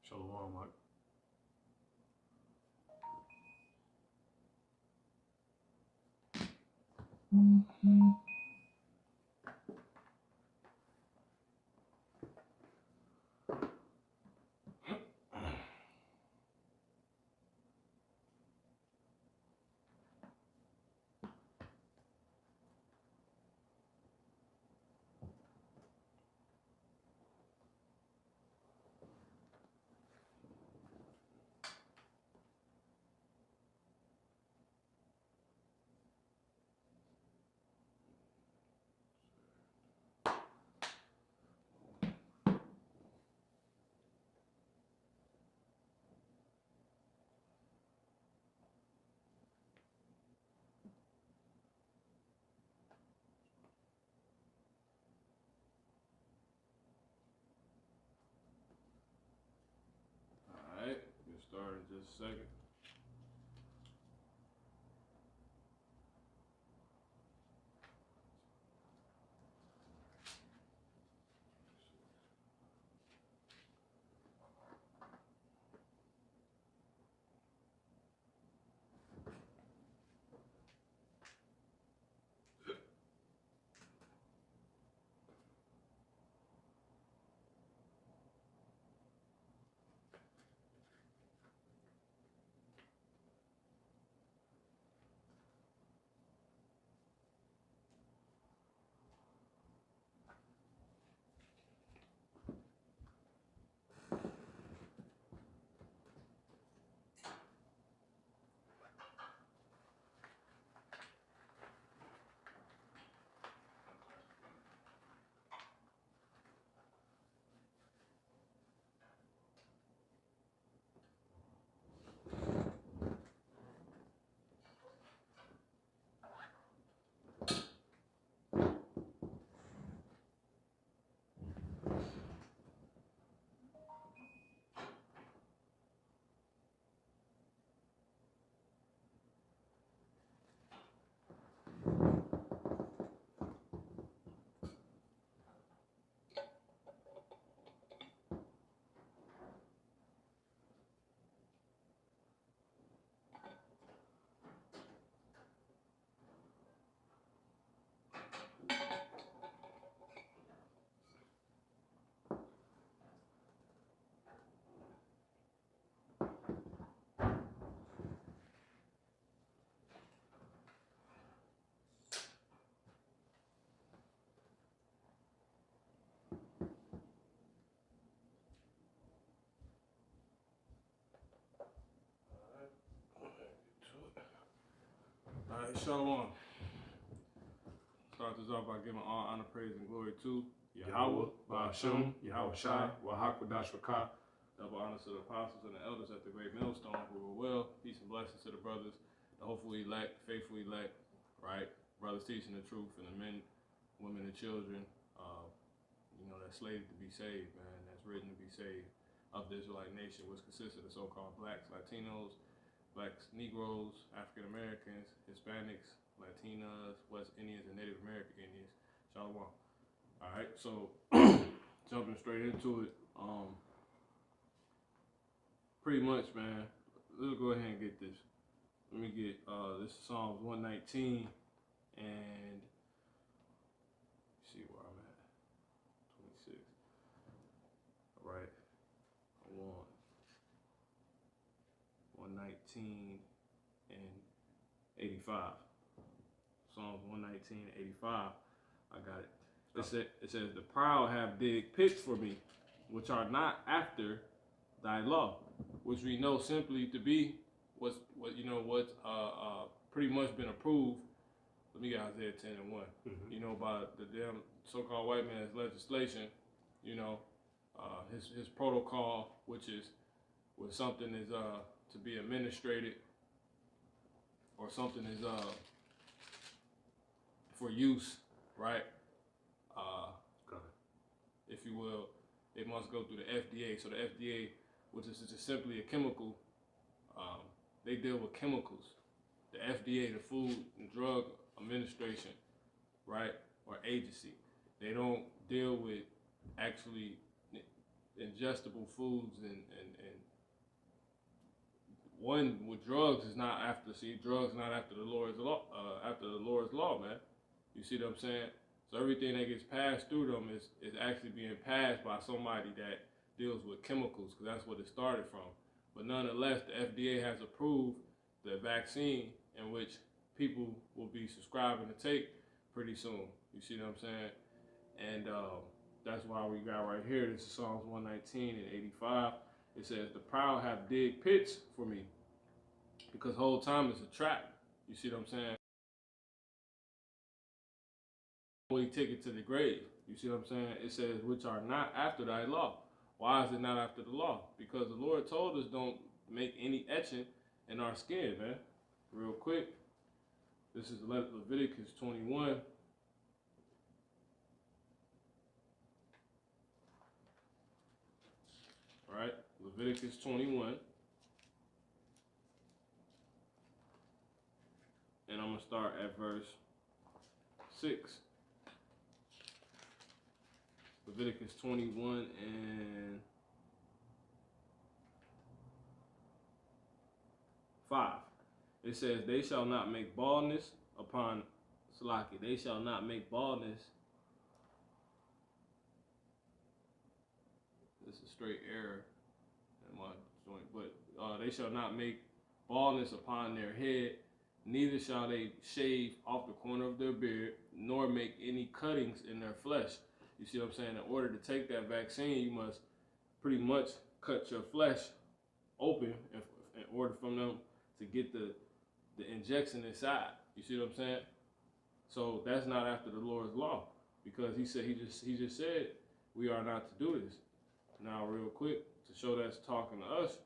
Shalom, Mike. All right, get started in just a second. All right, shalom. Start this off by giving all honor, praise, and glory to Yahweh, Ba'ashum, Yahweh Shai, Wahakwadash Rakah. Double honor to the apostles and the elders at the great millstone who were well. Peace and blessings to the brothers, the hopefully elect, faithfully elect, right? Brothers teaching the truth, and the men, women, and children, that's slated to be saved, man. That's written to be saved of the Israelite nation, which consists of the so-called blacks, Latinos, blacks, Negroes, African Americans, Hispanics, Latinas, West Indians, and Native American Indians. Shalom. All right, so jumping straight into it. Pretty much, man. Let's go ahead and get this. Let me get this is Psalms 119, and see where I'm at. 26. All right. I want 119 and 85. Psalms 119 and 85. I got it. It says, the proud have dig pits for me, which are not after thy law, which we know simply to be what's pretty much been approved. Let me get Isaiah 10 and 1. By the damn so-called white man's legislation, his protocol, which is when something is to be administrated or something is for use, right? If you will, it must go through the FDA. So the FDA, which is just simply a chemical, they deal with chemicals. The FDA, the Food and Drug Administration, right, or agency, they don't deal with actually ingestible foods and one with drugs is not after. See, drugs not after the Lord's law. After the Lord's law, man. You see what I'm saying? So everything that gets passed through them is actually being passed by somebody that deals with chemicals, because that's what it started from. But nonetheless, the FDA has approved the vaccine in which people will be subscribing to take pretty soon. You see what I'm saying? And that's why we got right here. This is Psalms 119 and 85. It says, "The proud have dig pits for me, because the whole time it's a trap." You see what I'm saying? We take it to the grave. You see what I'm saying? It says, "Which are not after thy law." Why is it not after the law? Because the Lord told us don't make any etching in our skin, man. Real quick. This is Leviticus 21. Right? Leviticus 21. And I'm going to start at verse 6. Leviticus 21 and 5. It says, "They shall not make baldness upon Salaki. They shall not make baldness." This is a straight error in my joint. But they shall not make baldness upon their head, neither shall they shave off the corner of their beard, nor make any cuttings in their flesh. You see what I'm saying? In order to take that vaccine, you must pretty much cut your flesh open in order for them to get the injection inside. You see what I'm saying? So that's not after the Lord's law, because he just said we are not to do this. Now, real quick, to show that's talking to us,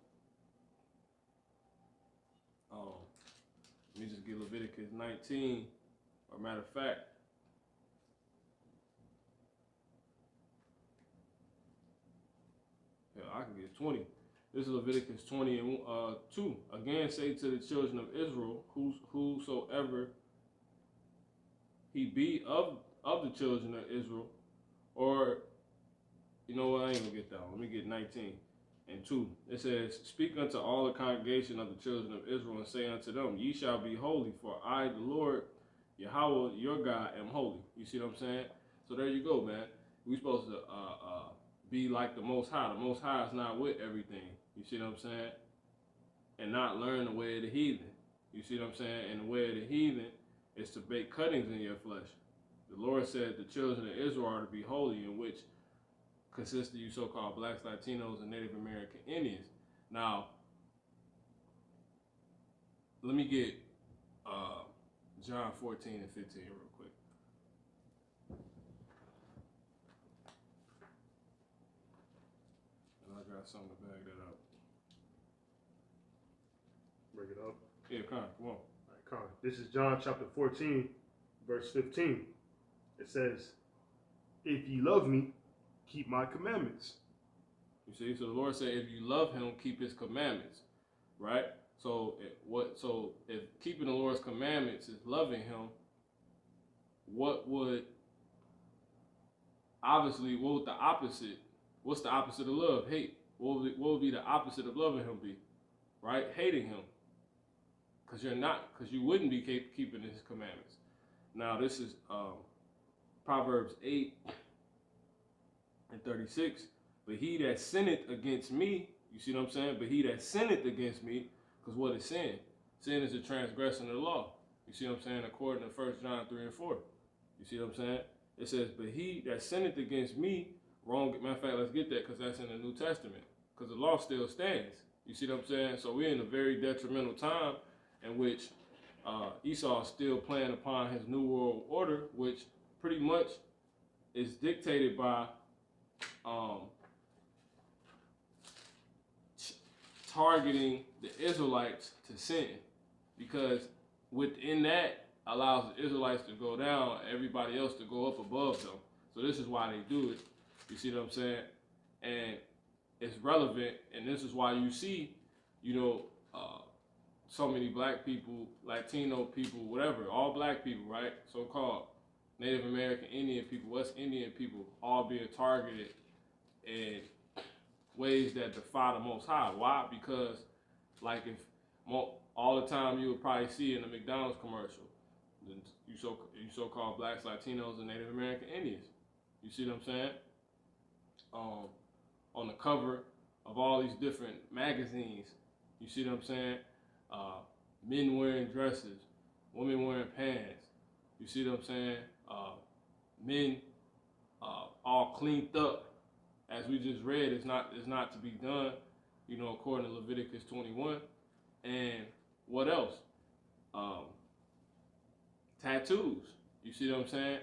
let me just get Leviticus 19, or matter of fact, I can get 20. This is Leviticus 20 and 2. "Again say to the children of Israel, whosoever he be of the children of Israel," or, you know what, I ain't gonna get that one. Let me get 19 and 2. It says, "Speak unto all the congregation of the children of Israel, and say unto them, Ye shall be holy, for I, the Lord, Yahweh, your God, am holy." You see what I'm saying? So there you go, man. We supposed to be like the Most High. The Most High is not with everything. You see what I'm saying? And not learn the way of the heathen. You see what I'm saying? And the way of the heathen is to make cuttings in your flesh. The Lord said the children of Israel are to be holy, in which consists of you so-called blacks, Latinos, and Native American Indians. Now, let me get John 14 and 15 real quick. And I got something to back that up. Bring it up. Yeah, come on. All right, Con. This is John chapter 14, verse 15. It says, "If ye love me, keep my commandments." You see, so the Lord said, if you love him, keep his commandments, right? So if keeping the Lord's commandments is loving him, what's the opposite? What's the opposite of love? Hate. What would be the opposite of loving him be? Right? Hating him. Because you wouldn't be keeping his commandments. Now this is Proverbs 8 and 36. "But he that sinneth against me," you see what I'm saying? "But he that sinneth against me," because what is sin? Sin is a transgression of the law. You see what I'm saying? According to 1 John 3 and 4. You see what I'm saying? It says, "But he that sinneth against me," wrong. Matter of fact, let's get that, because that's in the New Testament. Because the law still stands. You see what I'm saying? So we're in a very detrimental time in which Esau is still playing upon his New World Order, which pretty much is dictated by targeting the Israelites to sin, because within that allows the Israelites to go down, everybody else to go up above them. So this is why they do it. You see what I'm saying? And it's relevant, and this is why you see, so many black people, Latino people, whatever, all black people, right? So-called Native American Indian people, West Indian people, all being targeted and ways that defy the Most High. Why? Because, like, if all the time you would probably see in the McDonald's commercial, you so-called blacks, Latinos, and Native American Indians. You see what I'm saying? On the cover of all these different magazines, you see what I'm saying? Men wearing dresses, women wearing pants. You see what I'm saying? Men all cleaned up, as we just read, is not to be done, you know, according to Leviticus 21. And what else? Tattoos. You see what I'm saying?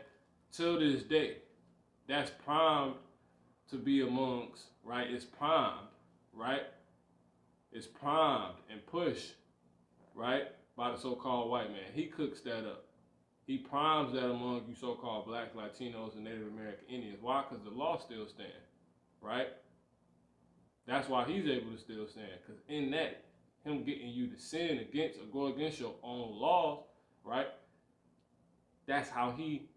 Till this day, that's primed to be amongst, right? It's primed, right? It's primed and pushed, right, by the so-called white man. He cooks that up. He primes that among you so-called blacks, Latinos, and Native American Indians. Why? Because the law still stands, right? That's why he's able to still stand. Because in that, him getting you to sin against or go against your own laws, right? That's how he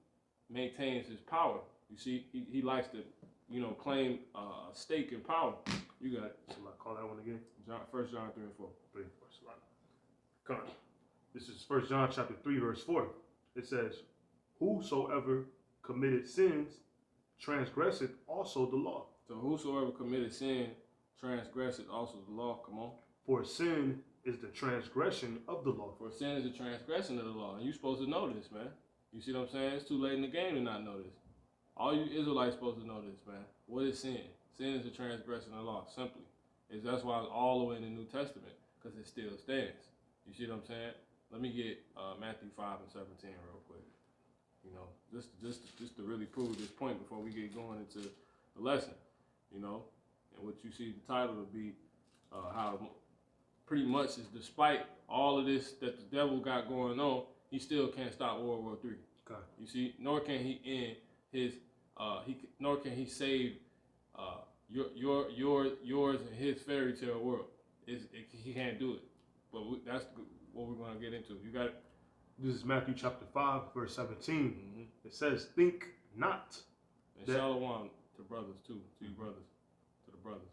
maintains his power. You see, he likes to, you know, claim a stake in power. You got it. Somebody call that one again. 1 John 3 and 4. 3 and 4. Come on. This is 1 John chapter 3, verse 4. It says, whosoever committed sins transgresseth also the law. So whosoever committed sin transgresseth also the law. Come on. For sin is the transgression of the law. For sin is the transgression of the law. And you're supposed to know this, man. You see what I'm saying? It's too late in the game to not know this. All you Israelites supposed to know this, man. What is sin? Sin is the transgression of the law, simply. That's why it's all the way in the New Testament, because it still stands. You see what I'm saying? Let me get Matthew 5 and 17 real quick. You know, just to really prove this point before we get going into the lesson. You know, and what you see the title will be how pretty much is despite all of this that the devil got going on, he still can't stop World War III. Okay. You see, nor can he end his nor can he save yours and his fairy tale world. He can't do it. But that's what we're going to get into. You got it? This is Matthew chapter 5, verse 17. Mm-hmm. It says, think not. And shalom to brothers too, to you brothers, to the brothers.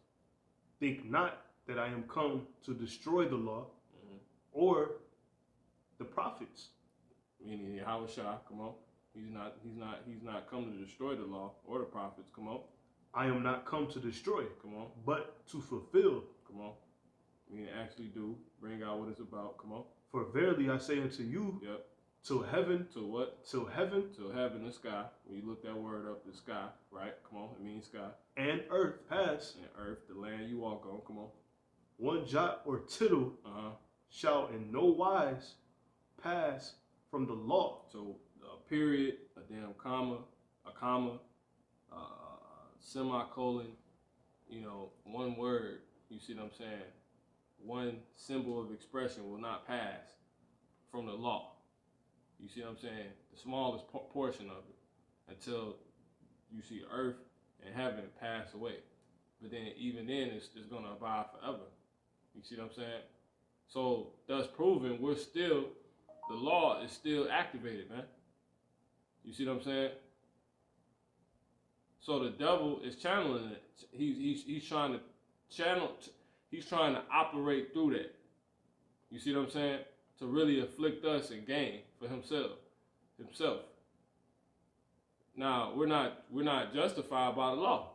Think not that I am come to destroy the law or the prophets. Meaning Yahweh Shah, come on. He's not come to destroy the law or the prophets, come on. I am not come to destroy, come on, but to fulfill. Come on. We actually do bring out what it's about, come on. For verily I say unto you, yep, till heaven. Till what? Till heaven. Till heaven, the sky. When you look that word up, the sky, right? Come on, it means sky. And earth pass. And earth, the land you walk on, come on. One jot or tittle shall in no wise pass from the law. So a period, a damn comma, semicolon, you know, one word, you see what I'm saying? One symbol of expression will not pass from the law. You see what I'm saying? The smallest portion of it, until you see earth and heaven pass away. But then even then it's going to abide forever. You see what I'm saying? So thus proving the law is still activated, man. You see what I'm saying? So the devil is channeling it. He's trying to channel. He's trying to operate through that. You see what I'm saying? To really afflict us and gain for himself. Now we're not justified by the law.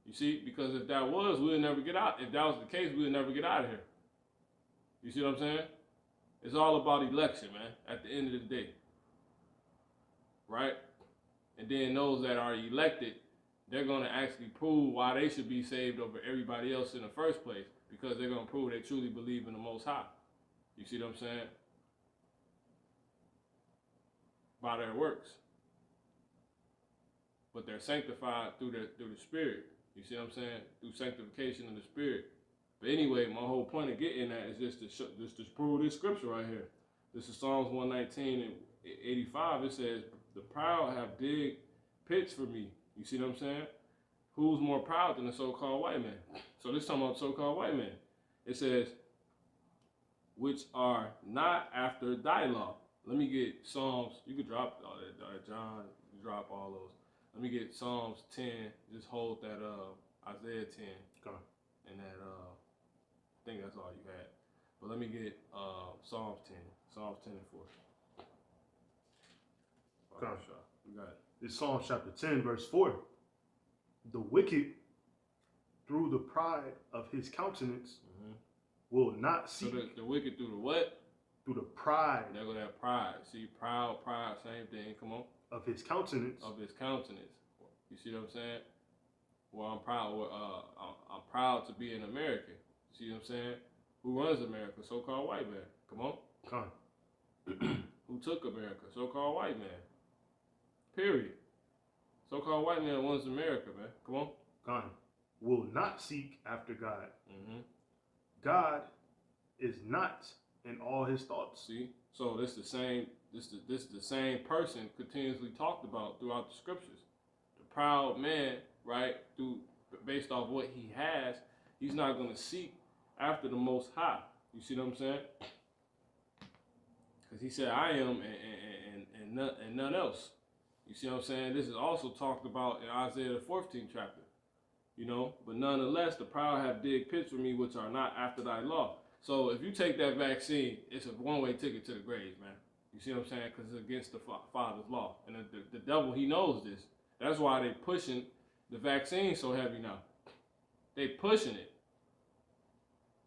You see, because if that was, we would never get out. If that was the case, we would never get out of here. You see what I'm saying? It's all about election, man. At the end of the day, right? And then those that are elected, they're going to actually prove why they should be saved over everybody else in the first place, because they're going to prove they truly believe in the Most High. You see what I'm saying? By their works. But they're sanctified through the Spirit. You see what I'm saying? Through sanctification of the Spirit. But anyway, my whole point of getting that is just to prove this scripture right here. This is Psalms 119 and 85. It says, the proud have digged pits for me. You see what I'm saying? Who's more proud than the so-called white man? So this is talking about the so-called white man. It says, which are not after thy law. Let me get Psalms. You could drop all that, John. You drop all those. Let me get Psalms 10. Just hold that Isaiah 10. Okay. And that I think that's all you had. But let me get Psalms 10. Psalms 10 and 4. Okay. You got it. It's Psalms chapter 10, verse 4. The wicked, through the pride of his countenance, will not seek. So the wicked through the what? Through the pride. There go that pride. See, pride, same thing. Come on. Of his countenance. Of his countenance. You see what I'm saying? Well, I'm proud. I'm proud to be an American. See what I'm saying? Who runs America? So-called white man. Come on. Come. Who took America? So-called white man. Period. So-called white man runs America, man. Come on. Come. Will not seek after God. God is not in all his thoughts. See, so this the same. This the same person continuously talked about throughout the scriptures. The proud man, right? Based off what he has, he's not going to seek after the Most High. You see what I'm saying? Because he said, "I am," and none else. You see what I'm saying? This is also talked about in Isaiah the 14th chapter. You know, but nonetheless, the proud have dig pits for me, which are not after thy law. So if you take that vaccine, it's a one-way ticket to the grave, man. You see what I'm saying? Because it's against the Father's law. And the devil, he knows this. That's why they pushing the vaccine so heavy now. They pushing it.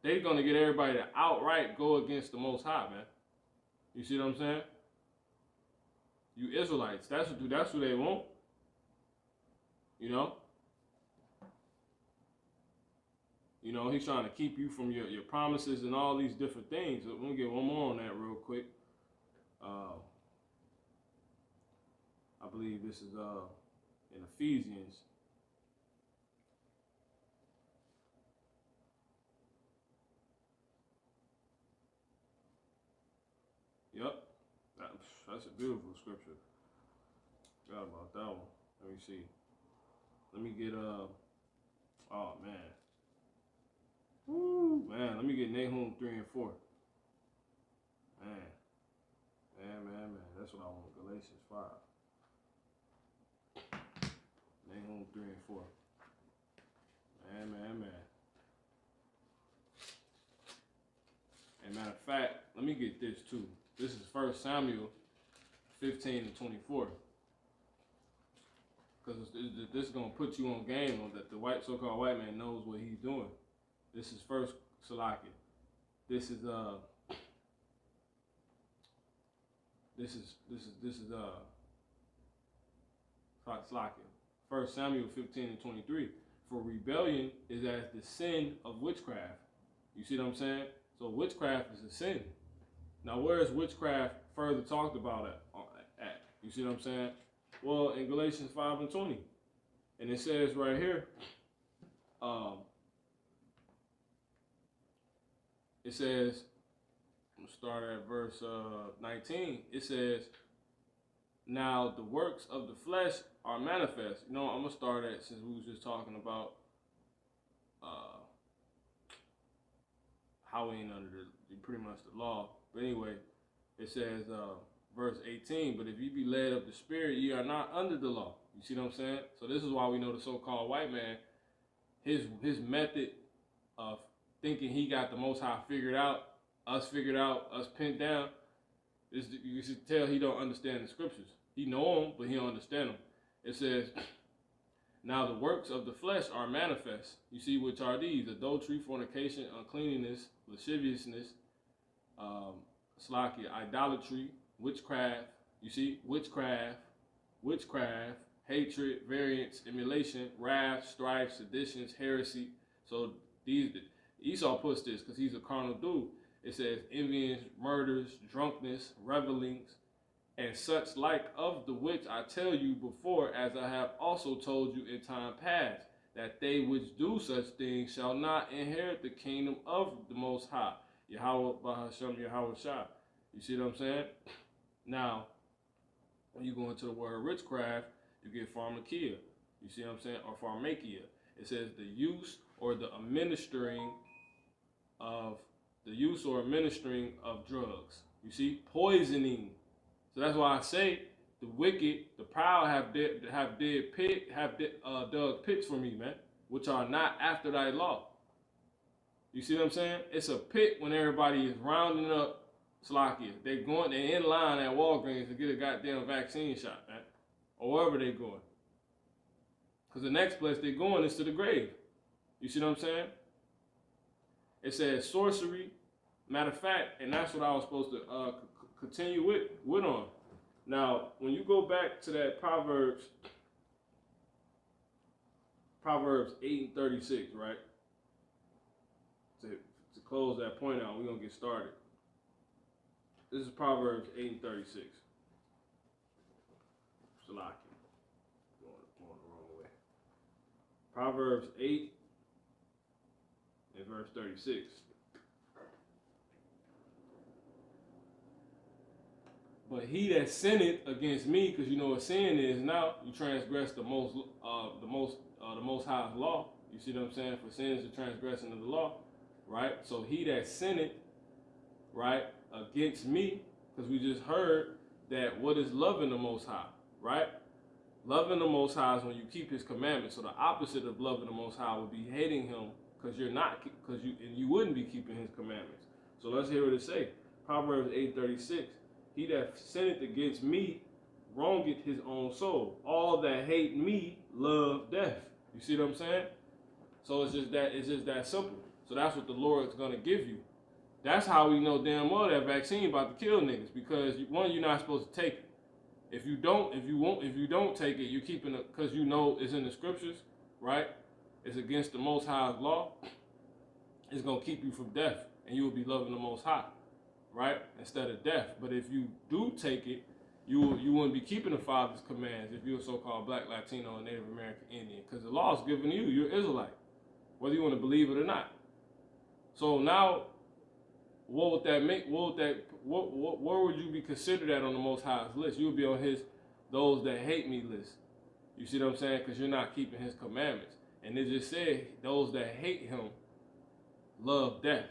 They're going to get everybody to outright go against the Most High, man. You see what I'm saying? You Israelites, that's who they want. You know? You know, he's trying to keep you from your promises and all these different things. Let me get one more on that real quick. I believe this is in Ephesians. Yep, that's a beautiful scripture. Forgot about that one. Let me see. Let me get oh man. Woo, man, let me get Nahum 3 and 4. Man. That's what I want. Galatians 5. Nahum 3 and 4. Man. And matter of fact, let me get this too. This is 1 Samuel 15 and 24. Because this is going to put you on game on that the so-called white man knows what he's doing. This is first Salakia. This is Salakia. 1 Samuel 15 and 23. For rebellion is as the sin of witchcraft. You see what I'm saying? So witchcraft is a sin. Now where is witchcraft further talked about at? You see what I'm saying? Well, in Galatians 5 and 20. And it says right here, it says, I'm going to start at verse 19. It says, now the works of the flesh are manifest. You know, I'm going to start at, since we was just talking about how we ain't under pretty much the law. But anyway, it says, verse 18, but if you be led of the Spirit, ye are not under the law. You see what I'm saying? So this is why we know the so-called white man, his method of thinking he got the Most High figured out, us pinned down, you should tell he don't understand the scriptures. He know them, but he don't understand them. It says, now the works of the flesh are manifest. You see, which are these: adultery, fornication, uncleanness, lasciviousness, idolatry, witchcraft. You see, witchcraft, hatred, variance, emulation, wrath, strife, seditions, heresy. So Esau puts this because he's a carnal dude. It says envyings, murders, drunkenness, revelings, and such like, of the which I tell you before, as I have also told you in time past, that they which do such things shall not inherit the kingdom of the Most High. Yahweh Bahashem Yahweh Shah. You see what I'm saying? Now, when you go into the word witchcraft, you get pharmakia. You see what I'm saying? Or pharmakia. It says the use or administering of drugs. You see, poisoning. So that's why I say the wicked, the proud have dug pits for me, man. which are not after thy law. You see what I'm saying? It's a pit when everybody is rounding up Slovakia. They're in line at Walgreens to get a goddamn vaccine shot, man. Or wherever they're going. Because the next place they're going is to the grave. You see what I'm saying? It says sorcery. Matter of fact, and that's what I was supposed to continue with on. Now, when you go back to that Proverbs 8:36, right? To close that point out, we're going to get started. This is Proverbs 8:36. Salaki. Going the wrong way. Proverbs 8 and verse 36. But he that sinneth against me, because you know what sin is now, you transgress the most high's law. You see what I'm saying? For sin is the transgression of the law, right? So he that sinneth, right, against me, because we just heard that what is loving the Most High, right? Loving the Most High is when you keep His commandments. So the opposite of loving the Most High would be hating Him, because you wouldn't be keeping His commandments. So let's hear what it say. Proverbs 8:36. He that sinneth against me wrongeth his own soul. All that hate me love death. You see what I'm saying? So it's just that simple. So that's what the Lord is gonna give you. That's how we know damn well that vaccine about to kill niggas, because one, you're not supposed to take it. If you don't take it, you're keeping it because you know it's in the scriptures, right? It's against the Most High's law. It's gonna keep you from death, and you will be loving the Most High, right? Instead of death. But if you do take it, you wouldn't be keeping the Father's commands if you're a so-called Black, Latino, or Native American Indian, because the law is given to you. You're Israelite, whether you want to believe it or not. So now, what would that make? Where would you be considered at on the Most High's list? You would be on His those that hate me list. You see what I'm saying? Because you're not keeping His commandments. And it just said those that hate Him love death.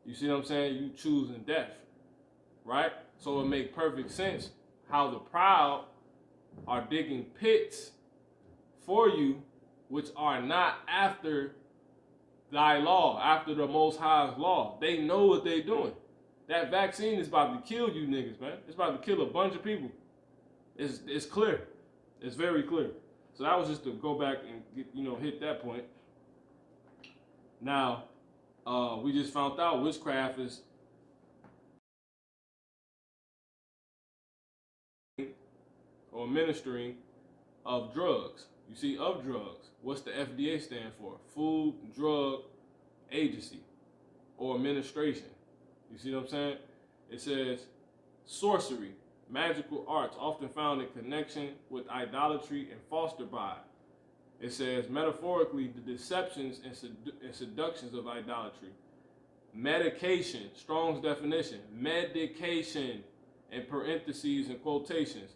You see what I'm saying? You choosing death, right? So it makes perfect sense how the proud are digging pits for you, which are not after thy law, after the Most High's law. They know what they're doing. That vaccine is about to kill you niggas, man. It's about to kill a bunch of people. It's clear. It's very clear. So that was just to go back and hit that point. Now, we just found out witchcraft is or ministering of drugs. You see, of drugs. What's the FDA stand for? Food, Drug Agency or administration. You see what I'm saying? It says sorcery, magical arts, often found in connection with idolatry and fostered by. It says metaphorically the deceptions and seductions of idolatry. Medication, Strong's definition, medication, in parentheses and quotations.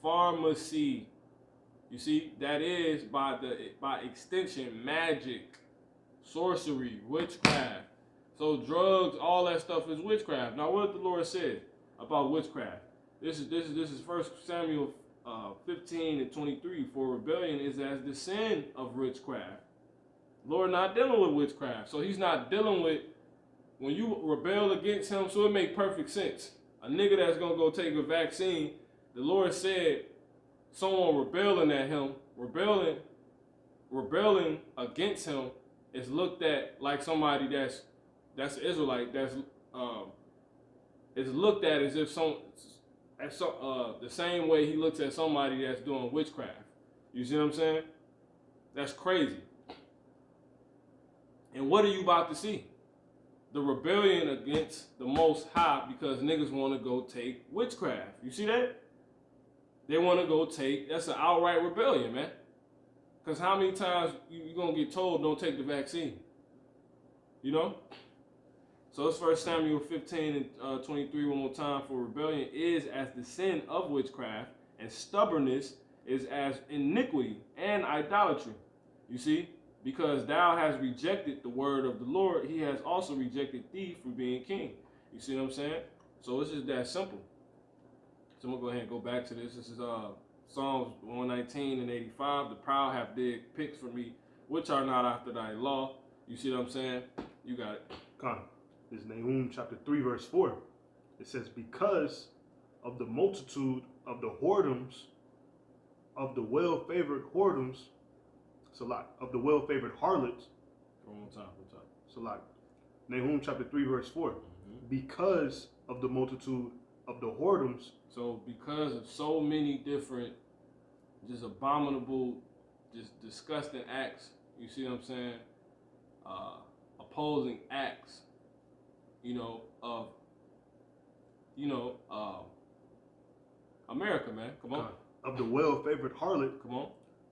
Pharmacy. You see, that is by extension magic, sorcery, witchcraft. So drugs, all that stuff is witchcraft. Now, what did the Lord say about witchcraft? This is 1 Samuel 15:23. For rebellion is as the sin of witchcraft. Lord not dealing with witchcraft, so He's not dealing with when you rebel against Him. So it makes perfect sense. A nigga that's gonna go take a vaccine, the Lord said, someone rebelling at Him, rebelling against Him is looked at like somebody that's an Israelite. Is looked at as if the same way He looks at somebody that's doing witchcraft. You see what I'm saying? That's crazy. And what are you about to see? The rebellion against the Most High, because niggas want to go take witchcraft. You see that? They want to go take, that's an outright rebellion, man. Because how many times you going to get told don't take the vaccine? You know? So it's 1 Samuel 15:23 one more time. For rebellion is as the sin of witchcraft, and stubbornness is as iniquity and idolatry. You see? Because thou hast rejected the word of the Lord, He has also rejected thee from being king. You see what I'm saying? So it's just that simple. So I'm going to go ahead and go back to this. This is Psalms 119 and 85. The proud have digged pits for me, which are not after thy law. You see what I'm saying? You got it. Con. This is Nahum chapter 3, verse 4. It says, because of the multitude of the whoredoms, of the well-favored whoredoms, it's a lot, of the well-favored harlots. One time. It's a lot. Nahum chapter 3, verse 4. Because of the multitude of the whoredoms. So because of so many different, just abominable, just disgusting acts, you see what I'm saying? Opposing acts, of, America, man. Come on. Of the well-favored harlot. Come on.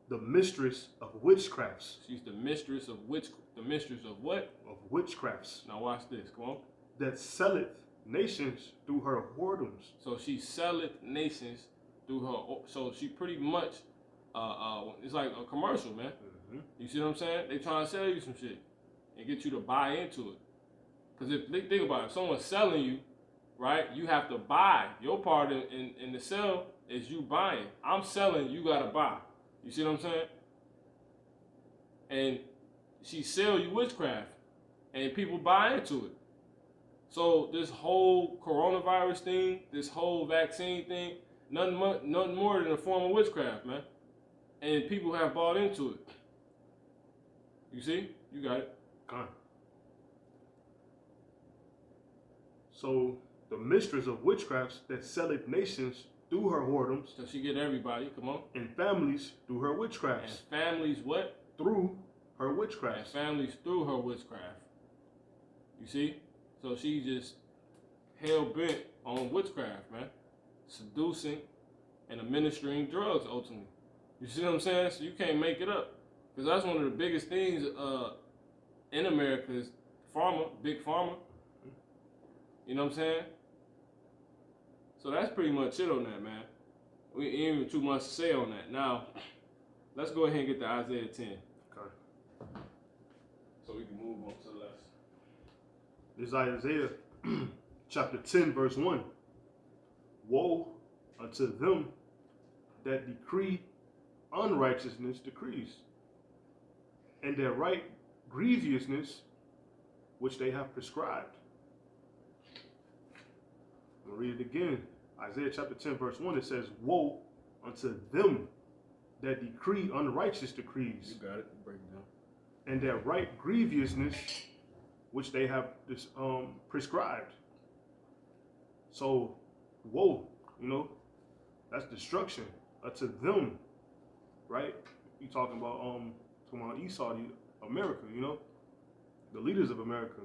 The mistress of witchcrafts. She's the mistress of the mistress of what? Of witchcrafts. Now watch this. Come on. That selleth nations through her whoredoms. So she selleth nations through her. So she pretty much, it's like a commercial, man. You see what I'm saying? They trying to sell you some shit and get you to buy into it. Because if they think about it, if someone's selling you, right, you have to buy. Your part in the sell is you buying. I'm selling, you gotta buy. You see what I'm saying? And she sell you witchcraft, and people buy into it. So this whole coronavirus thing, this whole vaccine thing, nothing more than a form of witchcraft, man. And people have bought into it. You see? You got it. Gone. So the mistress of witchcrafts that selleth nations through her whoredoms. So she get everybody, come on. And families through her witchcrafts. And families what? Through her witchcrafts. And families through her witchcraft. You see? So she just hell-bent on witchcraft, man. Seducing and administering drugs, ultimately. You see what I'm saying? So you can't make it up. Because that's one of the biggest things in America is big pharma. You know what I'm saying? So that's pretty much it on that, man. We ain't even too much to say on that. Now, let's go ahead and get to Isaiah 10. Okay. So we can move on to the lesson. This is Isaiah chapter 10, verse 1. Woe unto them that decree unrighteousness decrees, and their right grievousness which they have prescribed. I'm going to read it again. Isaiah chapter 10, verse 1, it says, woe unto them that decree unrighteous decrees. You got it. Break it down. And their right grievousness which they have prescribed. So, woe, that's destruction unto them, right? You talking about Esau, America, the leaders of America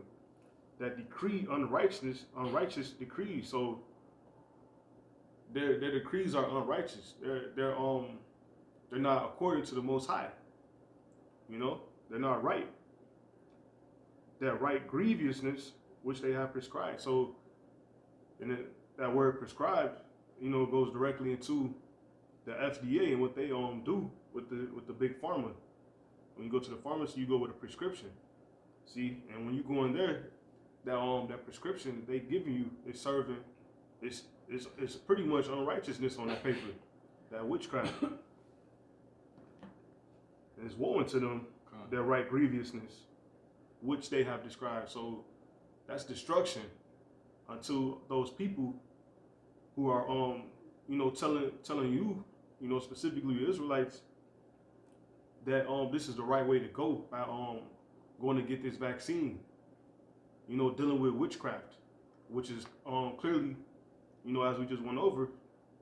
that decree unrighteous decrees. So their decrees are unrighteous. They're not according to the Most High. They're not right. Their right grievousness which they have prescribed. So, and that word prescribed, goes directly into the FDA and what they do with the big pharma. When you go to the pharmacy, you go with a prescription. See, and when you go in there, that prescription that they giving you is serving, it's pretty much unrighteousness on that paper, that witchcraft. And it's woe unto them, their right grievousness, which they have described. So that's destruction unto those people who are telling you, specifically the Israelites, that this is the right way to go by going to get this vaccine. Dealing with witchcraft, which is clearly, as we just went over,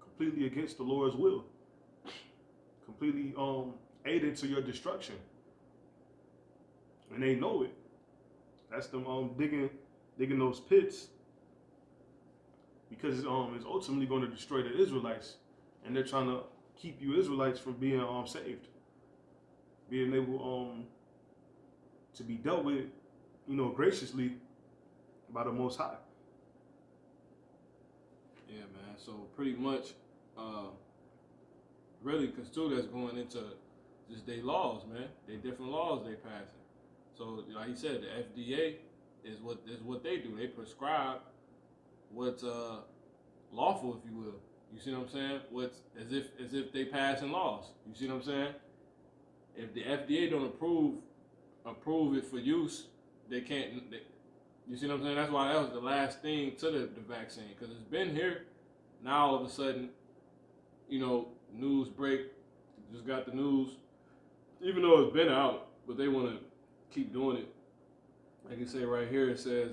completely against the Lord's will, completely aiding to your destruction, and they know it. That's them digging those pits, because it's ultimately going to destroy the Israelites, and they're trying to keep you Israelites from being saved, being able to be dealt with, graciously by the Most High. Yeah, man. So pretty much, really, because too, that's going into just their laws, man. They different laws they passing. So like he said, the FDA is what they do. They prescribe what's lawful, if you will. You see what I'm saying? What's as if they passing laws. You see what I'm saying? If the FDA don't approve it for use, they can't. You see what I'm saying? That's why that was the last thing to the vaccine, because it's been here. Now all of a sudden, news break. Just got the news, even though it's been out, but they want to keep doing it. Like you say right here, it says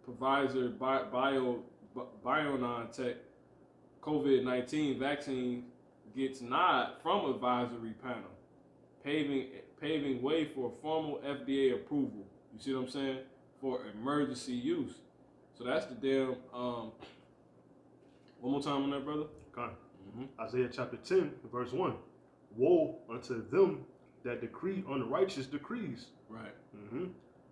Pfizer BioNTech COVID-19 vaccine gets nod from advisory panel, paving way for formal FDA approval. You see what I'm saying? For emergency use. So that's the damn. One more time on that, brother. Okay. Isaiah chapter 10, verse 1. Woe unto them that decree unrighteous decrees. Right.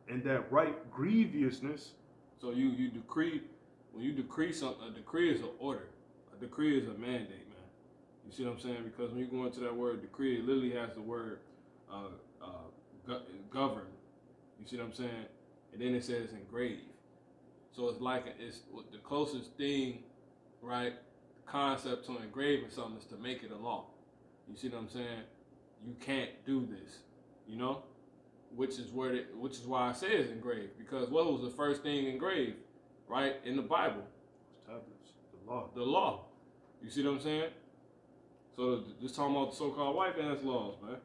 And that write grievousness. So you decree, when you decree something, a decree is an order. A decree is a mandate, man. You see what I'm saying? Because when you go into that word decree, it literally has the word govern. You see what I'm saying? And then it says engrave. So it's like it's the closest thing, right? Concept to engraving something is to make it a law. You see what I'm saying? You can't do this, which is why I say it's engraved, because what was the first thing engraved, right, in the Bible? Tablets, the law. The law. You see what I'm saying? So just talking about the so-called white man's laws, man.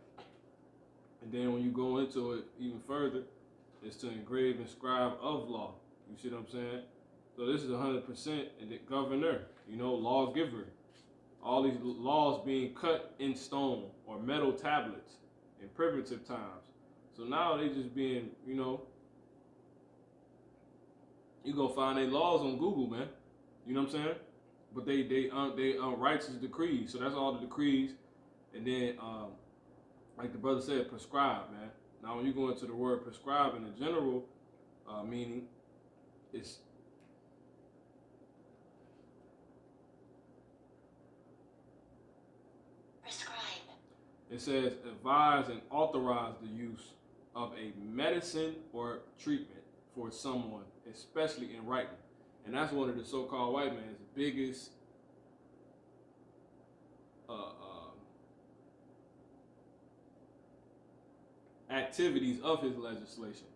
And then when you go into it even further, it's to engrave, inscribe of law. You see what I'm saying? So this is 100% the governor, lawgiver. All these laws being cut in stone or metal tablets in primitive times. So now they just being, you go find their laws on Google, man. You know what I'm saying? But they righteous decrees. So that's all the decrees. And then, like the brother said, prescribe, man. Now when you go into the word prescribe in the general meaning, it's it says advise and authorize the use of a medicine or treatment for someone, especially in writing. And that's one of the so-called white man's biggest activities of his legislation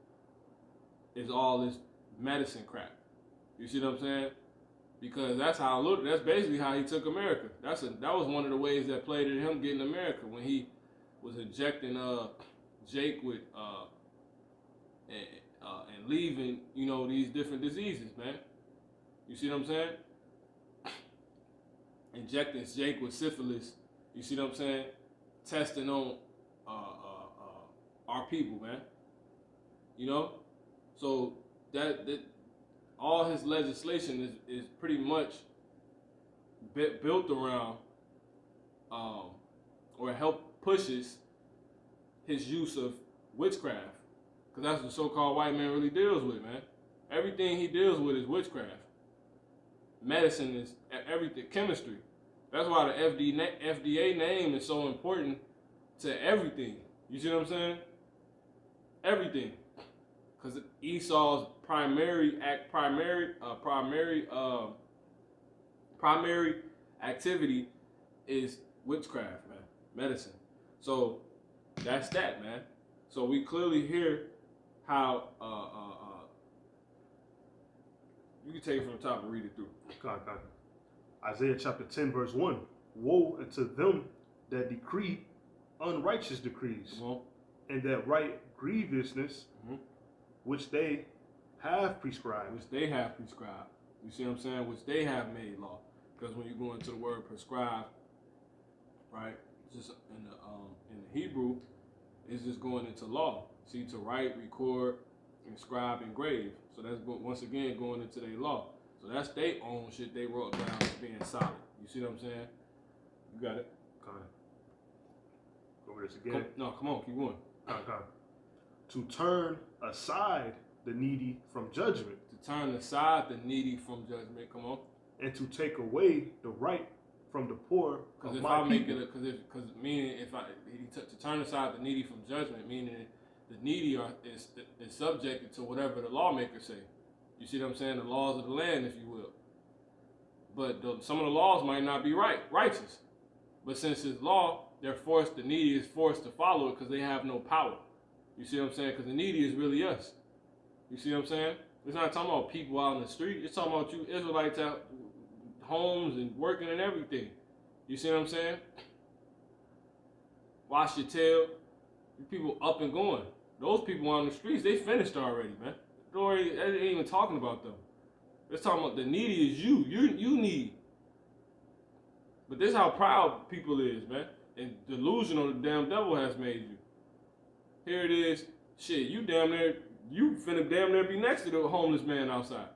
is all this medicine crap. You see what I'm saying? Because that's basically how he took America. That was one of the ways that played in him getting America, when he was injecting Jake with and leaving, these different diseases, man. You see what I'm saying? Injecting Jake with syphilis. You see what I'm saying? Testing on our people, man. So that all his legislation is pretty much built around or pushes his use of witchcraft, because that's what the so-called white man really deals with, man. Everything he deals with is witchcraft. Medicine is everything. Chemistry. That's why the FDA name is so important to everything. You see what I'm saying? Everything. Because Esau's primary activity is witchcraft, man, medicine. So that's that, man. So we clearly hear how you can take it from the top and read it through. God. Isaiah chapter 10, verse 1. Woe unto them that decree unrighteous decrees, and that write grievousness, which they have prescribed. Which they have prescribed. You see what I'm saying? Which they have made law. Because when you go into the word prescribe, right, just in the Hebrew, it's just going into law. See, to write, record, inscribe, engrave. So that's once again going into their law. So that's their own shit they wrote down as being solid. You see what I'm saying? You got it? Kind of. Go over this again. Come on, keep going. To turn aside the needy from judgment. To turn aside the needy from judgment. Come on. And to take away the right from the poor of my people. To turn aside the needy from judgment, meaning the needy is subjected to whatever the lawmakers say. You see what I'm saying? The laws of the land, if you will. But some of the laws might not be righteous. But since his law the needy is forced to follow it because they have no power. You see what I'm saying? Because the needy is really us. You see what I'm saying? It's not talking about people out in the street. It's talking about you Israelites out homes and working and everything. You see what I'm saying? Wash your tail. You people up and going. Those people on the streets, they finished already, man. They ain't even talking about them. It's talking about the needy is you. You need. But this is how proud people is, man. And delusional the damn devil has made you. Here it is. Shit, you finna damn near be next to the homeless man outside.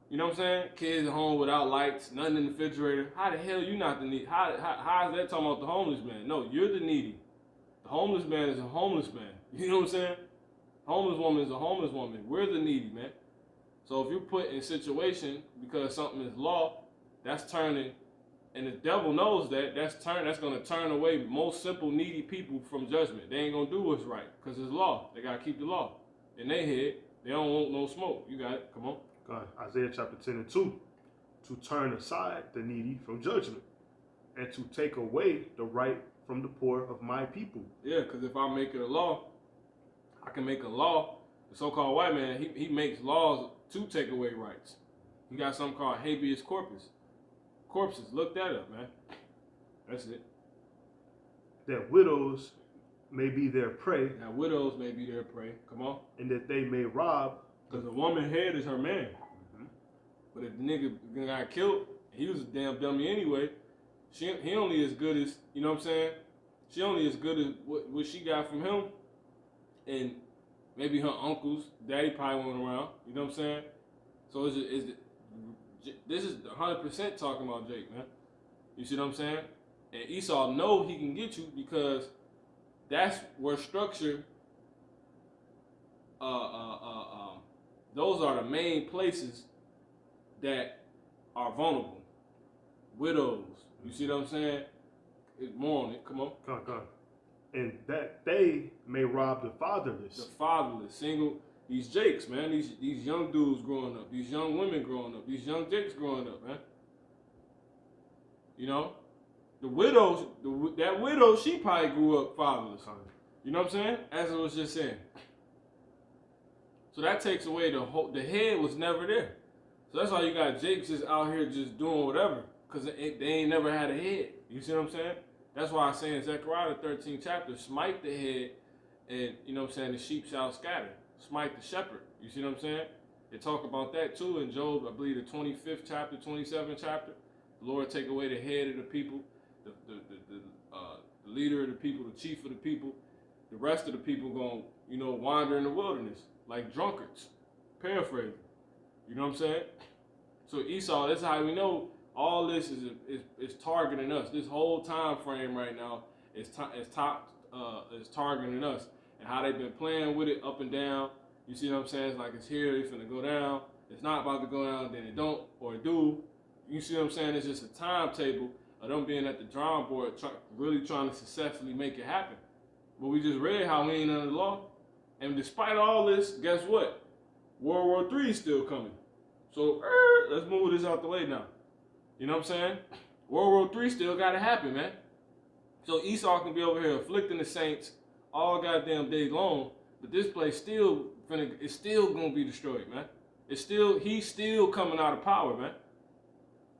You know what I'm saying? Kids at home without lights, nothing in the refrigerator. How the hell you not the needy? How is that talking about the homeless man? No, you're the needy. The homeless man is a homeless man. You know what I'm saying? Homeless woman is a homeless woman. We're the needy, man. So if you're put in a situation because something is law, that's turning, and the devil knows that, that's going to turn away most simple needy people from judgment. They ain't going to do what's right because it's law. They got to keep the law. In their head, they don't want no smoke. You got it. Come on. God, Isaiah chapter 10 and 2. To turn aside the needy from judgment and to take away the right from the poor of my people. Yeah, because if I make it a law, I can make a law. The so-called white man, he makes laws to take away rights. He got something called habeas corpus. Corpses, look that up, man. That's it. That widows may be their prey. Now widows may be their prey. Come on. And that they may rob. Because the woman head is her man. Mm-hmm. But if the nigga got killed, he was a damn dummy anyway. He only as good as, you know what I'm saying? She only as good as what she got from him. And maybe her uncles, daddy probably went around. You know what I'm saying? So this is 100% talking about Jake, man. You see what I'm saying? And Esau know he can get you because that's where structure, those are the main places that are vulnerable. Widows. You see what I'm saying? It's more on it. Come on. Come on. And that they may rob the fatherless. The fatherless, single. These Jakes, man. These young dudes growing up. These young women growing up. These young Jakes growing up, man. You know? The widows, that widow, she probably grew up fatherless. You know what I'm saying? As I was just saying. So that takes away the head was never there. So that's why you got Jakes just out here just doing whatever. Because they ain't never had a head. You see what I'm saying? That's why I say in Zechariah, the 13th chapter, smite the head and, you know what I'm saying, the sheep shall scatter. Smite the shepherd. You see what I'm saying? They talk about that too in Job, I believe the 25th chapter, 27th chapter. The Lord take away the head of the people, the leader of the people, the chief of the people. The rest of the people going, you know, wander in the wilderness like drunkards. Paraphrasing. You know what I'm saying? So Esau, that's how we know all this is targeting us. This whole time frame right now is targeting us. And how they've been playing with it up and down. You see what I'm saying? It's like it's here, it's finna go down. It's not about to go down, then it don't, or it do. You see what I'm saying? It's just a timetable of them being at the drawing board, really trying to successfully make it happen. But we just read how we ain't under the law. And despite all this, guess what? World War III is still coming. So let's move this out the way now. You know what I'm saying? World War III still got to happen, man. So Esau can be over here afflicting the saints all goddamn day long, but this place it's still gonna be destroyed, man. He's still coming out of power, man.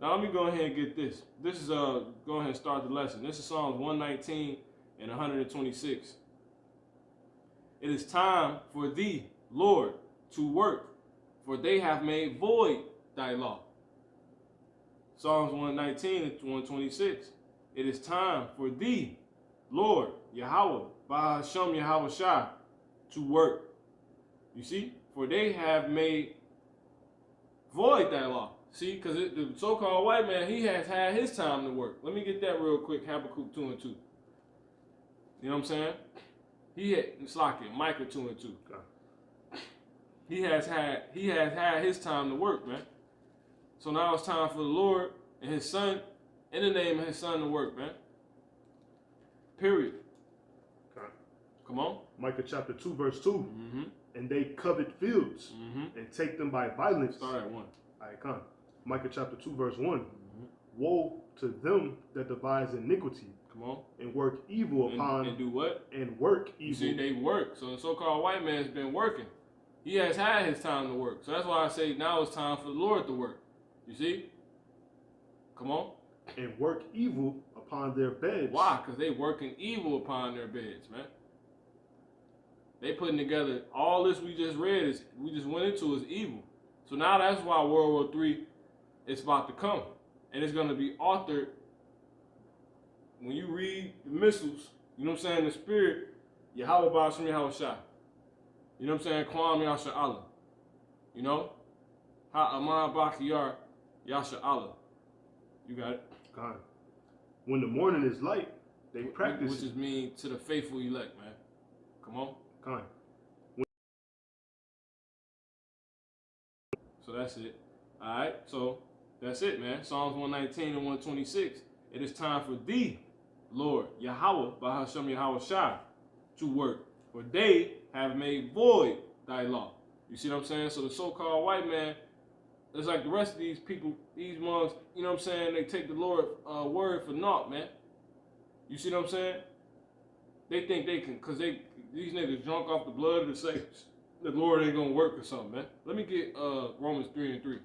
Now let me go ahead and get this. This is go ahead and start the lesson. This is Psalms 119 and 126. It is time for thee, Lord, to work, for they have made void thy law. Psalms 119 and 126. It is time for thee, Lord, Yahweh, Bahashem Yahweh Shai, to work. You see? For they have made void thy law. See? Because the so-called white man, he has had his time to work. Let me get that real quick. Habakkuk 2 and 2. You know what I'm saying? It's like it, Micah 2 and 2. Okay. He has had his time to work, man. So now it's time for the Lord and his son, in the name of his son, to work, man. Period. Okay. Come on. Micah chapter 2, verse 2. Mm-hmm. And they covet fields and take them by violence. Start at 1. All right, come. Micah chapter 2, verse 1. Mm-hmm. Woe to them that devise iniquity Come on. And work evil upon. And do what? And work evil. You see, they work. So the so-called white man's been working. He has had his time to work. So that's why I say now it's time for the Lord to work. You see? Come on. And work evil upon their beds. Why? Because they working evil upon their beds, man. They putting together all this we just read, we just went into is evil. So now that's why World War III is about to come. And it's going to be authored. When you read the missiles, you know what I'm saying, the spirit, Yahweh Ba'ashem Yahweh Shai. You know what I'm saying? Kwam Yasha Allah. You know? Ha'aman Bakiyar Yasha Allah. You got it? God. When the morning is light, they practice. Which is mean to the faithful elect, man. Come on. God. So that's it. Alright, so that's it, man. Psalms 119 and 126. It is time for thee, Lord, Yahweh, Bahashem Yahweh Shai, to work. For they have made void thy law. You see what I'm saying? So the so-called white man, it's like the rest of these people, these monks, you know what I'm saying? They take the Lord's word for naught, man. You see what I'm saying? They think they can, because these niggas drunk off the blood of the saints. The Lord ain't going to work or something, man. Let me get Romans 3 and 3.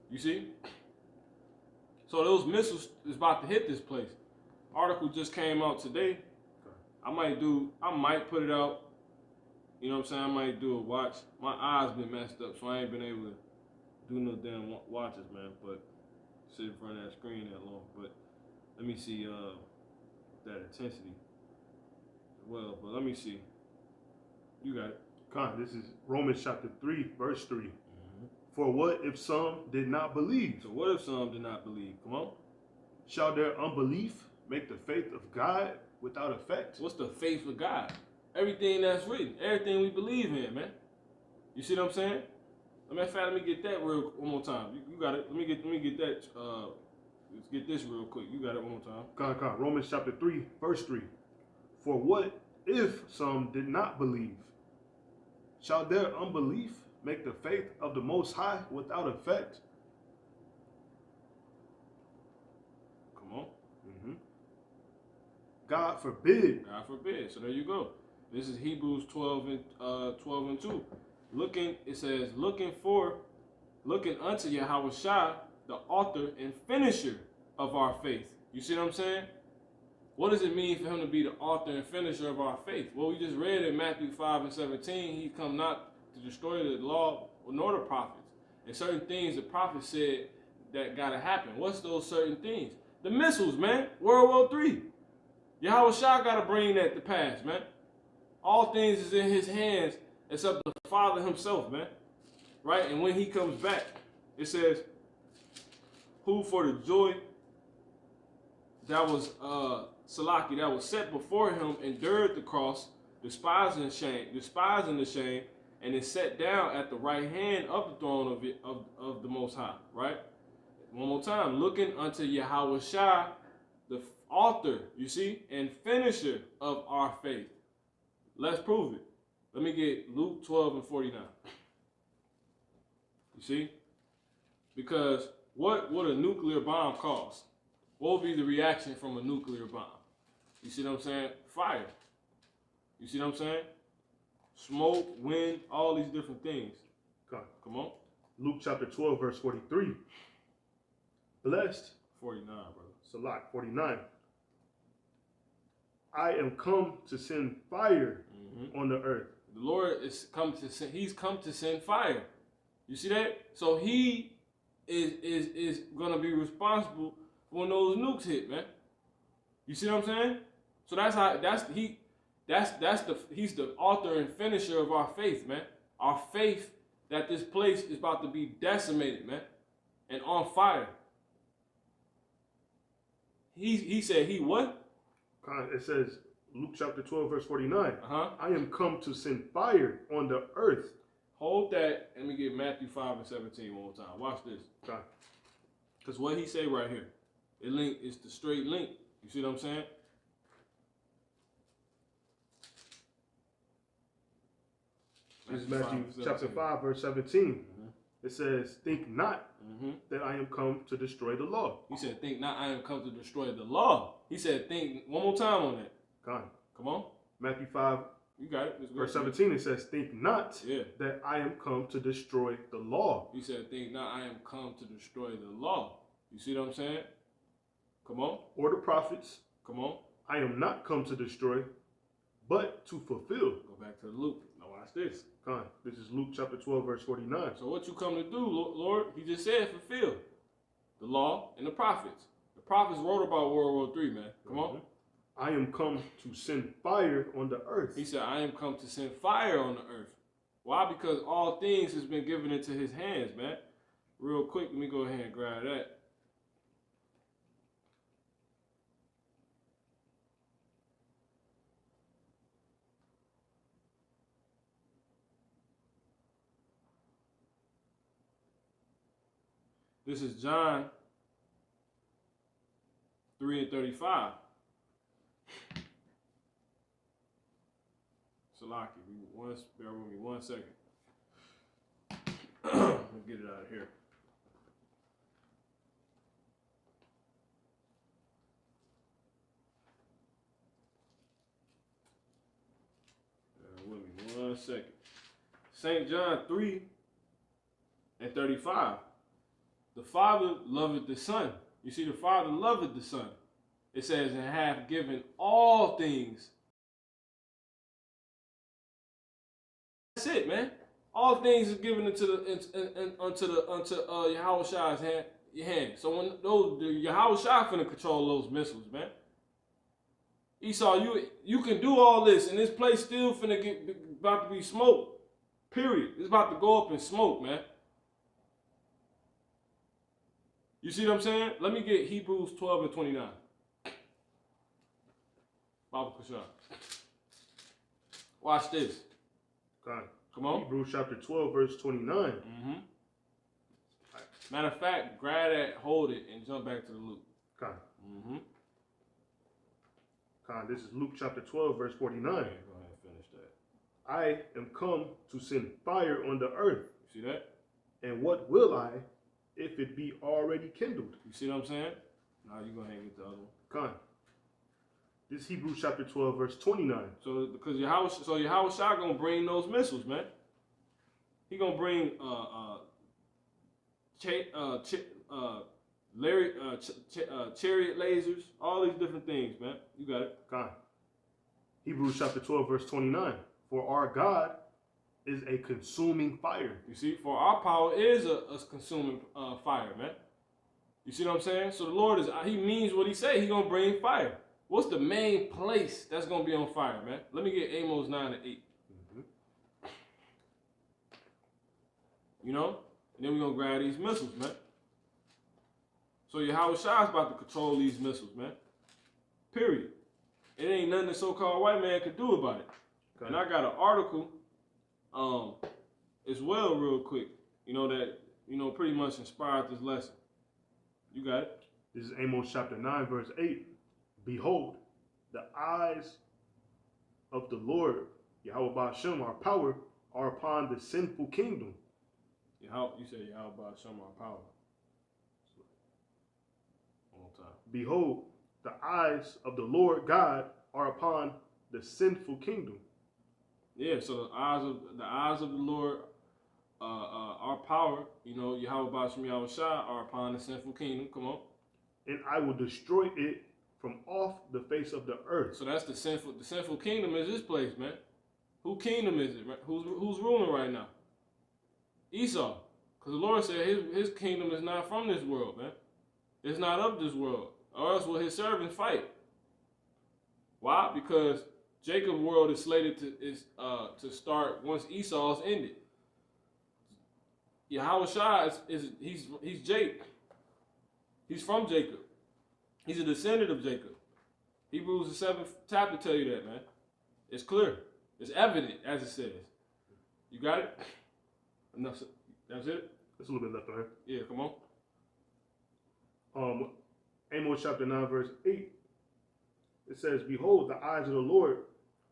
You see? So those missiles is about to hit this place. Article just came out today. I might put it out. You know what I'm saying? I might do a watch. My eyes been messed up, so I ain't been able to do no damn watches, man. But sit in front of that screen that long. But let me see that intensity as well. But let me see. You got it. God, this is Romans chapter 3, verse 3. Mm-hmm. For what if some did not believe? So what if some did not believe? Come on. Shall their unbelief make the faith of God without effect? What's the faith of God? Everything that's written, everything we believe in, man. You see what I'm saying? Let me get that one more time. You got it. Let me get that. Let's get this real quick. You got it one more time. God. Romans chapter 3, verse 3. For what if some did not believe? Shall their unbelief make the faith of the Most High without effect? Come on. Mm-hmm. God forbid. God forbid. So there you go. This is Hebrews 12 and 2. It says, looking unto Yahweh Shai, the author and finisher of our faith. You see what I'm saying? What does it mean for him to be the author and finisher of our faith? Well, we just read in Matthew 5 and 17, he come not to destroy the law nor the prophets. And certain things the prophet said that got to happen. What's those certain things? The missiles, man. World War III. Yahweh Shai got to bring that to pass, man. All things is in his hands except the Father himself, man. Right? And when he comes back, it says, who for the joy that was Salaki, that was set before him, endured the cross, despising the shame, and is set down at the right hand of the throne of the Most High. Right? One more time, looking unto Yahweh Shai, the author, you see, and finisher of our faith. Let's prove it. Let me get Luke 12 and 49. You see? Because what would a nuclear bomb cause? What would be the reaction from a nuclear bomb? You see what I'm saying? Fire. You see what I'm saying? Smoke, wind, all these different things. Come on. Luke chapter 12, verse 43. Blessed. 49, brother. Salak, 49. I am come to send fire on the earth. The Lord is he's come to send fire. You see that? So he is gonna be responsible for when those nukes hit, man. You see what I'm saying? So he's the author and finisher of our faith, man. Our faith that this place is about to be decimated, man, and on fire. He said he what? It says Luke chapter 12, verse 49. Uh-huh. I am come to send fire on the earth. Hold that. Let me get Matthew 5 and 17 one more time. Watch this. Because what he say right here, it's the straight link. You see what I'm saying? This is Matthew chapter 5, verse 17. It says, think not that I am come to destroy the law. He said, think not I am come to destroy the law. He said, think one more time on that. Come on. Matthew 5, you got it. verse 17, it says, think not that I am come to destroy the law. He said, think not I am come to destroy the law. You see what I'm saying? Come on. Or the prophets. Come on. I am not come to destroy, but to fulfill. Go back to Luke. Now watch this. This is Luke chapter 12, verse 49. So what you come to do, Lord? He just said fulfill the law and the prophets. The prophets wrote about World War III, man. Come on. I am come to send fire on the earth. He said, I am come to send fire on the earth. Why? Because all things has been given into his hands, man. Real quick, let me go ahead and grab that. This is John 3:35. Salaki, bear with me 1 second. Let me get it out of here. Bear with me 1 second. St. John 3:35. The Father loveth the Son. You see, the Father loveth the Son. It says, and hath given all things. That's it, man. All things is given unto Yahweh Shai's hand. So when Yahweh Shai finna control those missiles, man. Esau, you can do all this, and this place still finna about to be smoke. Period. It's about to go up in smoke, man. You see what I'm saying? Let me get Hebrews 12:29. Baba Kushar. Watch this. Come on. Hebrews chapter 12, verse 29. Matter of fact, grab that, hold it, and jump back to the Luke. This is Luke chapter 12, verse 49. Okay, go ahead and finish that. I am come to send fire on the earth. You see that? And what will I, if it be already kindled? You see what I'm saying? Now you go ahead and get the other one. This is Hebrews chapter 12, verse 29. So because Yahweh Shai gonna bring those missiles, man. He gonna bring chariot lasers, all these different things, man. You got it. Hebrews chapter 12, verse 29. For our God is a consuming fire. You see, for our power is a consuming fire, man. You see what I'm saying? So the Lord he means what he say. He gonna bring fire. What's the main place that's gonna be on fire, man? Let me get Amos 9:8. You know? And then we're gonna grab these missiles, man. So Yahweh Shai is about to control these missiles, man. Period. It ain't nothing the so-called white man can do about it. And I got an article as well, real quick, that pretty much inspired this lesson. You got it? This is Amos chapter 9, verse 8. Behold, the eyes of the Lord, Yahweh Ba'ashem, our power, are upon the sinful kingdom. You said Yahweh Ba'ashem, our power. One more time. Behold, the eyes of the Lord God are upon the sinful kingdom. Yeah, so the eyes of the Lord, our power, Yahweh Ba'ashem, Yahweh Shai, are upon the sinful kingdom. Come on. And I will destroy it from off the face of the earth. So that's the sinful kingdom is this place, man. Whose kingdom is it? Right? Who's ruling right now? Esau. Because the Lord said his kingdom is not from this world, man. It's not of this world. Or else will his servants fight. Why? Because Jacob's world is slated to start once Esau's ended. Yahweh Shai he's Jake. He's from Jacob. He's a descendant of Jacob. Hebrews the 7th chapter tell you that, man. It's clear. It's evident, as it says. You got it? Enough. That's it? There's a little bit left on here. Yeah, come on. Amos chapter 9, verse 8. It says, Behold, the eyes of the Lord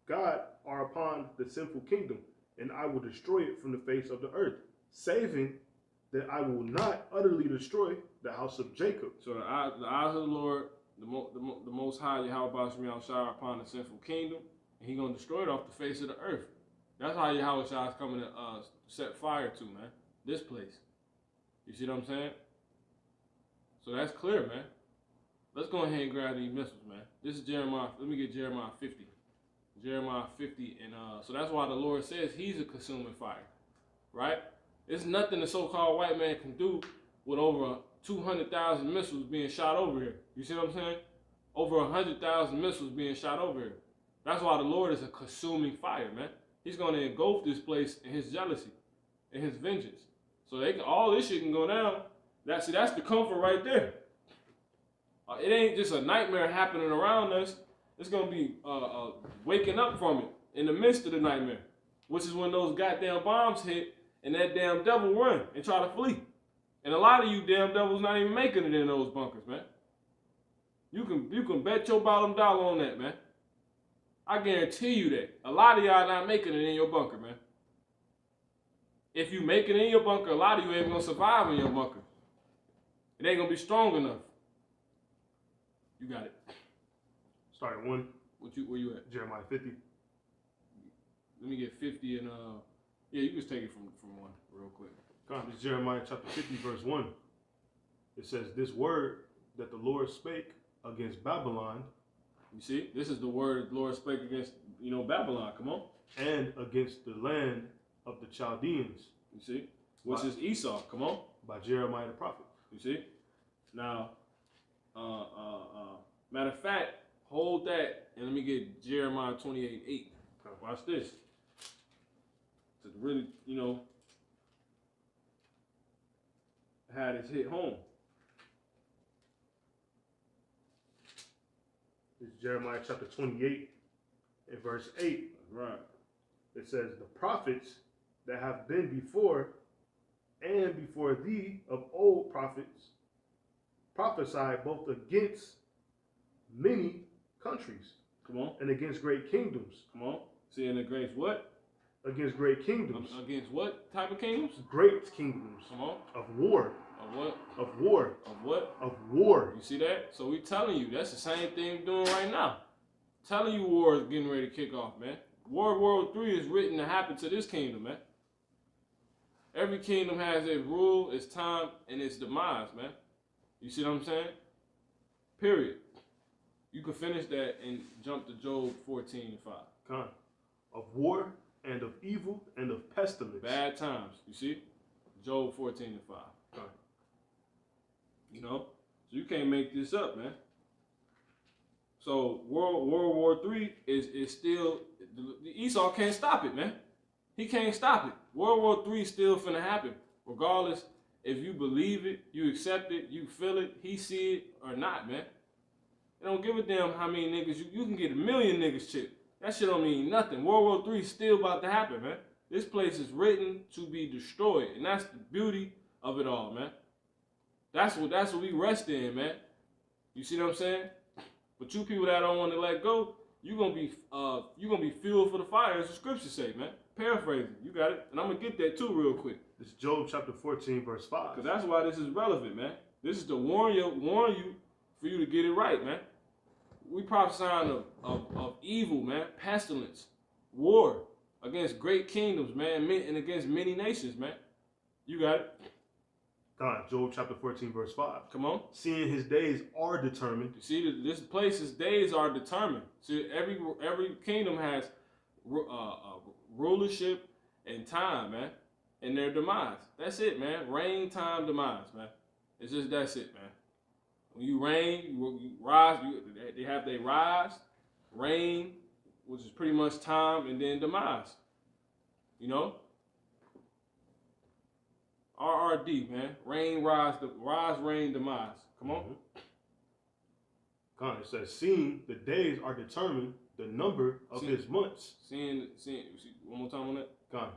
God are upon the sinful kingdom, and I will destroy it from the face of the earth, saving that I will not utterly destroy the house of Jacob. So the eyes of the Lord, the Most High, Yahweh shall shine upon the sinful kingdom, and He gonna destroy it off the face of the earth. That's how Yahweh is coming to set fire to, man. This place. You see what I'm saying? So that's clear, man. Let's go ahead and grab these missiles, man. This is Jeremiah. Let me get Jeremiah 50. Jeremiah 50, and so that's why the Lord says He's a consuming fire, right? It's nothing the so-called white man can do with over 200,000 missiles being shot over here. You see what I'm saying? Over 100,000 missiles being shot over here. That's why the Lord is a consuming fire, man. He's going to engulf this place in His jealousy, in His vengeance. So all this shit can go down. That's the comfort right there. It ain't just a nightmare happening around us. It's going to be waking up from it in the midst of the nightmare, which is when those goddamn bombs hit and that damn devil run and try to flee. And a lot of you damn devils not even making it in those bunkers, man. You can bet your bottom dollar on that, man. I guarantee you that. A lot of y'all not making it in your bunker, man. If you make it in your bunker, a lot of you ain't going to survive in your bunker. It ain't going to be strong enough. You got it. Start at 1. Where you at? Jeremiah 50. Let me get 50 and yeah, you just take it from 1 real quick. God, this is Jeremiah chapter 50, verse 1. It says, this word that the Lord spake against Babylon. You see, this is the word the Lord spake against, Babylon. Come on. And against the land of the Chaldeans. You see, which is Esau. Come on. By Jeremiah the prophet. You see. Now, matter of fact, hold that and let me get Jeremiah 28:8. Watch this. To really, how this hit home. This is Jeremiah chapter 28 and verse 8. Right. It says, the prophets that have been before and before thee of old prophets prophesied both against many countries. Come on. And against great kingdoms. Come on. See, and against what? Against great kingdoms. Against what type of kingdoms? Great kingdoms. Come on. Of war. Of what? Of war. Of what? Of war. You see that? So we telling you, that's the same thing we're doing right now. Telling you war is getting ready to kick off, man. World War III is written to happen to this kingdom, man. Every kingdom has its rule, its time, and its demise, man. You see what I'm saying? Period. You can finish that and jump to Job 14:5. Con. Of war and of evil and of pestilence. Bad times. You see? Job 14:5. Con. So you can't make this up, man. So World War III is still, the Esau can't stop it, man. He can't stop it. World War III is still finna happen, regardless if you believe it, you accept it, you feel it, he see it or not, man. It don't give a damn how many niggas you can get 1 million niggas chipped. That shit don't mean nothing. World War III is still about to happen, man. This place is written to be destroyed, and that's the beauty of it all, man. That's what we rest in, man. You see what I'm saying? But you people that don't want to let go, you're gonna be fueled for the fire, as the scriptures say, man. Paraphrasing, you got it. And I'm gonna get that too real quick. This is Job chapter 14, verse 5. Because that's why this is relevant, man. This is to warn you for you to get it right, man. We prophesying of evil, man, pestilence, war against great kingdoms, man, and against many nations, man. You got it. God, Job chapter 14, verse 5. Come on. Seeing his days are determined. You see, this place's days are determined. See, every kingdom has rulership and time, man, and their demise. That's it, man. Reign, time, demise, man. It's just that's it, man. When you reign, you rise. They have their rise, reign, which is pretty much time, and then demise. RRD, man. Reign, rise, reign, demise. Come on. God, it says, seeing the days are determined, the number of his months. Seeing, one more time on that. God,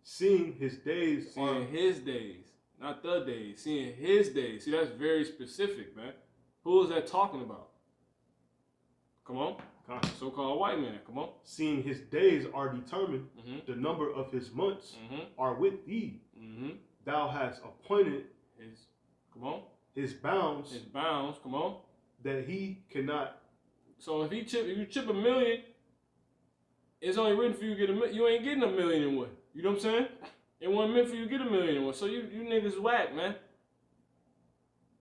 seeing his days his days, not the days. Seeing his days. See, that's very specific, man. Who is that talking about? Come on. God. So-called white man. Come on. Seeing his days are determined, the number of his months are with thee. thou hast appointed his, come on, his bounds, come on, that he cannot. So if you chip $1 million, it's only written for you to get $1 million. You ain't getting $1 million in one. You know what I'm saying? It wasn't meant for you to get $1 million in one. So you niggas whack, man.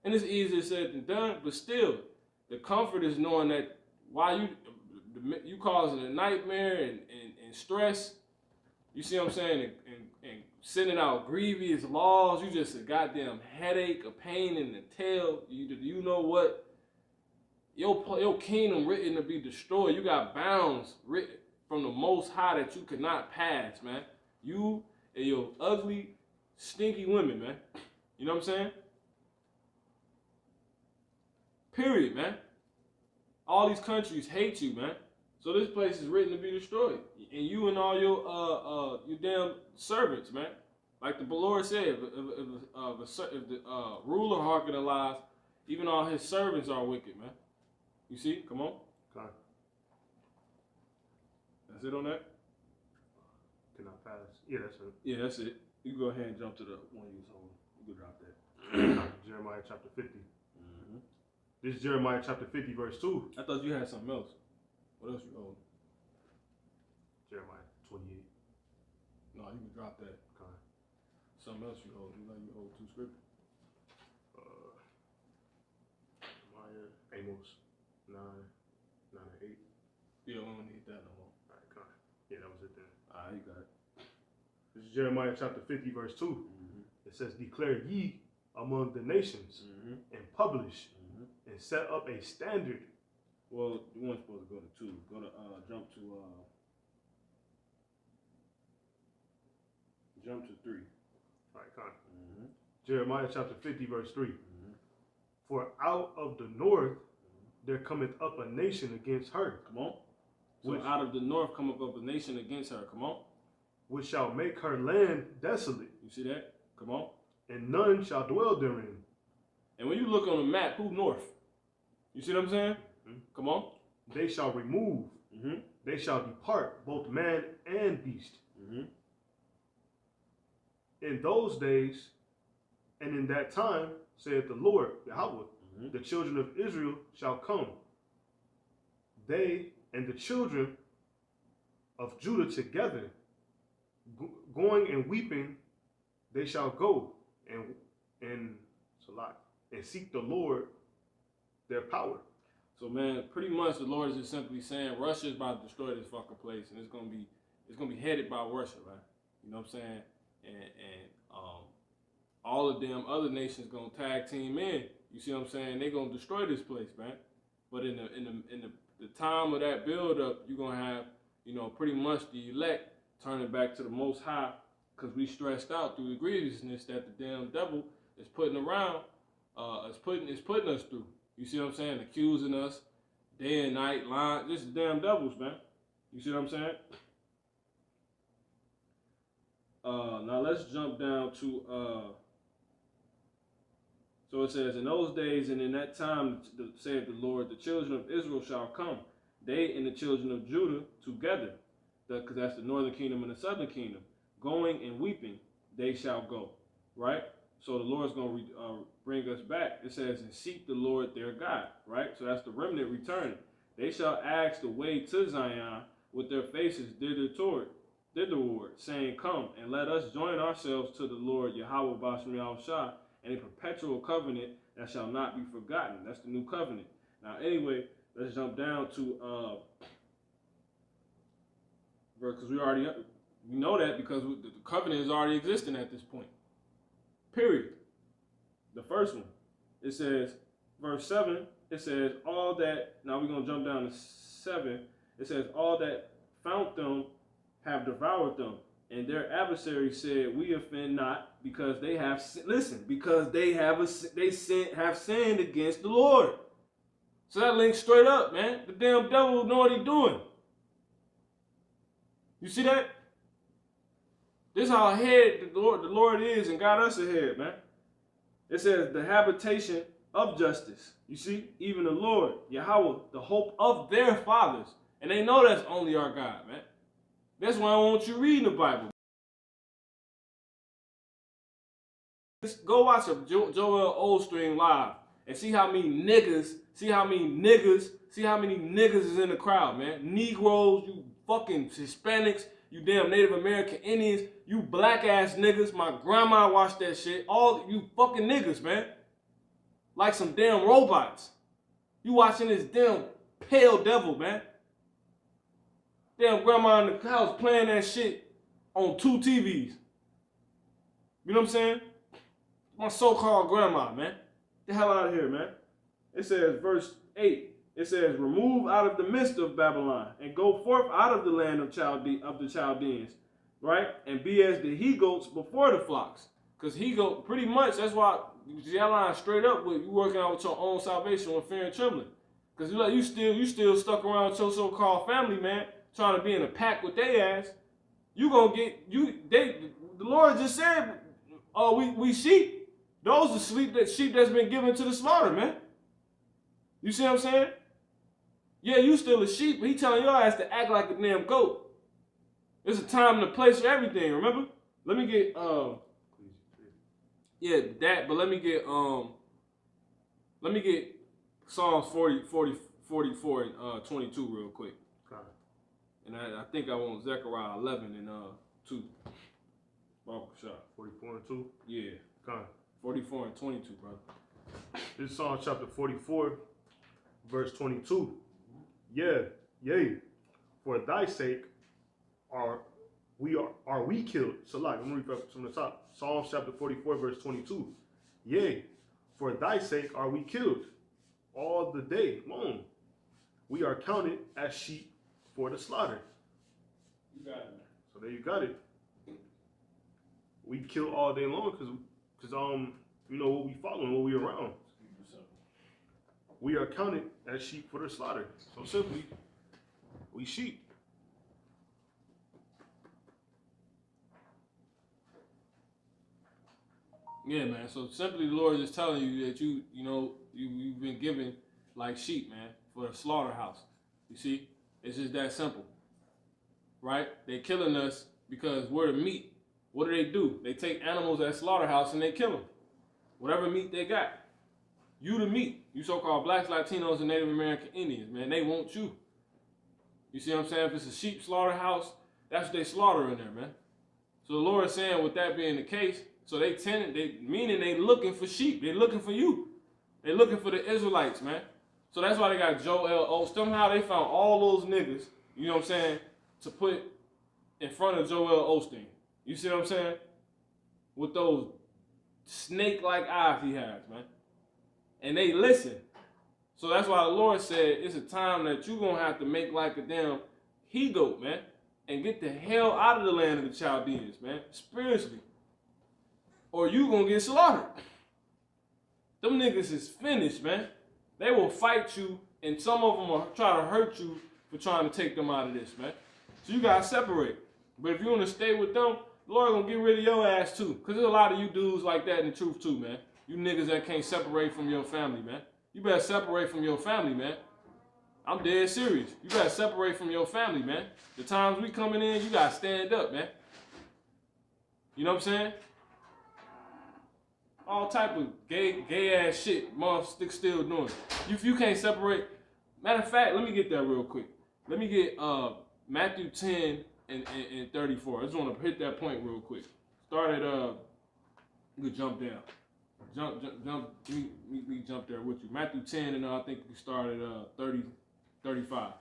And it's easier said than done, but still, the comfort is knowing that while you causing a nightmare and stress, you see what I'm saying, and sending out grievous laws, you just a goddamn headache, a pain in the tail. You know what? Your kingdom written to be destroyed. You got bounds written from the Most High that you cannot pass, man. You and your ugly, stinky women, man. You know what I'm saying? Period, man. All these countries hate you, man. So this place is written to be destroyed. And you and all your damn servants, man. Like the Lord said, if the ruler hearken to lies, even all his servants are wicked, man. You see? Come on. Okay. That's it on that? Cannot pass. Yeah, that's it. Yeah, that's it. You can go ahead and jump to the one you was holding. You can drop that. Jeremiah chapter 50. Mm-hmm. This is Jeremiah chapter 50, verse 2. I thought you had something else. What else you holding? Jeremiah 28. No, you can drop that. Okay. Something else you hold. You know you hold 2 scriptures. Jeremiah, Amos 9 and 8. Yeah, we don't need that no more. All right, come on. Yeah, that was it then. All right, you got it. This is Jeremiah chapter 50, verse 2. Mm-hmm. It says, declare ye among the nations, Mm-hmm. and publish, Mm-hmm. and set up a standard. Well, you weren't supposed to go to 2. Go to jump to 3. All right, come on. Mm-hmm. Jeremiah chapter 50, verse 3. Mm-hmm. For out of the north there cometh up a nation against her. Come on. So out of the north cometh up a nation against her. Come on. Which shall make her land desolate. You see that? Come on. And none shall dwell therein. And when you look on the map, who north? You see what I'm saying? Mm-hmm. Come on. They shall remove. Mm-hmm. They shall depart, both man and beast. Mm-hmm. In those days and in that time, saith the Lord, Yahweh, Mm-hmm. the children of Israel shall come. They and the children of Judah together, going and weeping, they shall go and seek the Lord their power. So man, pretty much the Lord is just simply saying Russia is about to destroy this fucking place, and it's gonna be headed by Russia, right? You know what I'm saying? And all of them other nations gonna tag team in. You see what I'm saying? They gonna destroy this place, man. But in the time of that build up, you're gonna have, you know, pretty much the elect turning back to the Most High, because we stressed out through the grievousness that the damn devil is putting around, is putting us through. You see what I'm saying? Accusing us day and night, lying. This is damn devils, man. You see what I'm saying? Now let's jump down to so it says, in those days and in that time, saith the Lord, the children of Israel shall come, they and the children of Judah together, because that's the northern kingdom and the southern kingdom, going and weeping, they shall go, right? So the Lord's going to bring us back. It says, and seek the Lord their God, right? So that's the remnant returning. They shall ask the way to Zion with their faces thitherward, saying, come and let us join ourselves to the Lord Yahweh Bashem Yahushua, and a perpetual covenant that shall not be forgotten. That's the new covenant. Now, anyway, let's jump down to because we know that because the covenant is already existing at this point. Period. The first one, it says, verse 7, it says, all that, now we're going to jump down to 7, it says, all that found them have devoured them, and their adversaries said, we offend not, because they have, because they have sinned against the Lord. So that links straight up, man. The damn devil know what he's doing. You see that? This is how ahead the Lord is and got us ahead, man. It says the habitation of justice. You see, even the Lord, Yahweh, the hope of their fathers. And they know that's only our God, man. That's why I want you reading the Bible. Go watch a Joel Osteen live and see how many niggas is in the crowd, man. Negroes, you fucking Hispanics, you damn Native American Indians, you black ass niggas. My grandma watched that shit. All you fucking niggas, man. Like some damn robots. You watching this damn pale devil, man. Damn grandma in the house playing that shit on 2 TVs. You know what I'm saying? My so-called grandma, man. Get the hell out of here, man. It says, verse 8, it says, remove out of the midst of Babylon and go forth out of the land of the Chaldeans, right? And be as the he-goats before the flocks. Because he-goat, pretty much, that's why y'all line straight up with you working out with your own salvation with fear and trembling. Because you still stuck around with your so-called family, man, trying to be in a pack with their ass. You gonna get, the Lord just said, we sheep. Those are sheep that's been given to the slaughter, man. You see what I'm saying? Yeah, you still a sheep, but he telling your ass to act like a damn goat. There's a time and a place for everything, remember? Let me get, let me get Psalms 44 and 22 real quick. Okay. And I think I want Zechariah 11 and 2. Bible shot. 44 and 2? Yeah. Okay. 44 and 22, brother. This is Psalm chapter 44, verse 22. Yeah, yea, for thy sake are we killed. So like, I'm going to read from the top. Psalms chapter 44, verse 22. Yea, for thy sake are we killed all the day long. We are counted as sheep for the slaughter. You got it, man. So there you got it. We kill all day long because you know what we following, what we around. We are counted as sheep for the slaughter. So simply, we sheep. Yeah, man. So simply, the Lord is just telling you that you've been given like sheep, man, for the slaughterhouse. You see, it's just that simple, right? They killing us because we're the meat. What do? They take animals at slaughterhouse and they kill them. Whatever meat they got. You the meat. You so-called blacks, Latinos, and Native American Indians, man. They want you. You see what I'm saying? If it's a sheep slaughterhouse, that's what they slaughter in there, man. So the Lord is saying, with that being the case, so meaning they looking for sheep. They looking for you. They looking for the Israelites, man. So that's why they got Joel Osteen. Somehow they found all those niggas, you know what I'm saying, to put in front of Joel Osteen. You see what I'm saying? With those snake-like eyes he has, man. And they listen. So that's why the Lord said it's a time that you're going to have to make like a damn he-goat, man. And get the hell out of the land of the Chaldeans, man. Spiritually. Or you going to get slaughtered. Them niggas is finished, man. They will fight you, and some of them will try to hurt you for trying to take them out of this, man. So you got to separate. But if you want to stay with them, the Lord gonna get rid of your ass too. Because there's a lot of you dudes like that in the truth too, man. You niggas that can't separate from your family, man. You better separate from your family, man. I'm dead serious. You better separate from your family, man. The times we coming in, you gotta stand up, man. You know what I'm saying? All type of gay ass shit, motherfuckers still doing. If you can't separate, matter of fact, let me get that real quick. Let me get Matthew 10 and 34. I just want to hit that point real quick. Start at you could jump down. Jump. We jump there with you. Matthew 10 and I think we start at 35.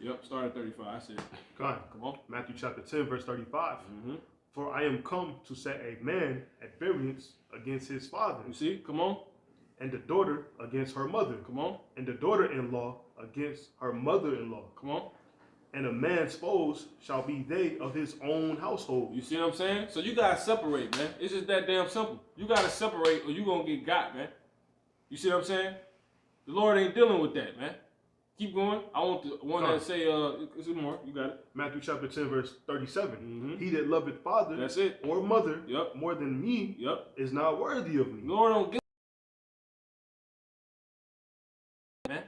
Yep, start at 35. I said. Come on. Matthew chapter 10, verse 35. Mm-hmm. For I am come to set a man at variance against his father. You see? Come on. And the daughter against her mother. Come on. And the daughter-in-law against her mother-in-law. Come on. And a man's foes shall be they of his own household. You see what I'm saying? So you gotta separate, man. It's just that damn simple. You gotta separate or you gonna get got, man. You see what I'm saying? The Lord ain't dealing with that, man. Keep going. I want the one that say, is it more? You got it. Matthew chapter 10, verse 37. Mm-hmm. He that loveth father That's it. or mother Yep. more than me Yep. is not worthy of me. Lord don't give, man.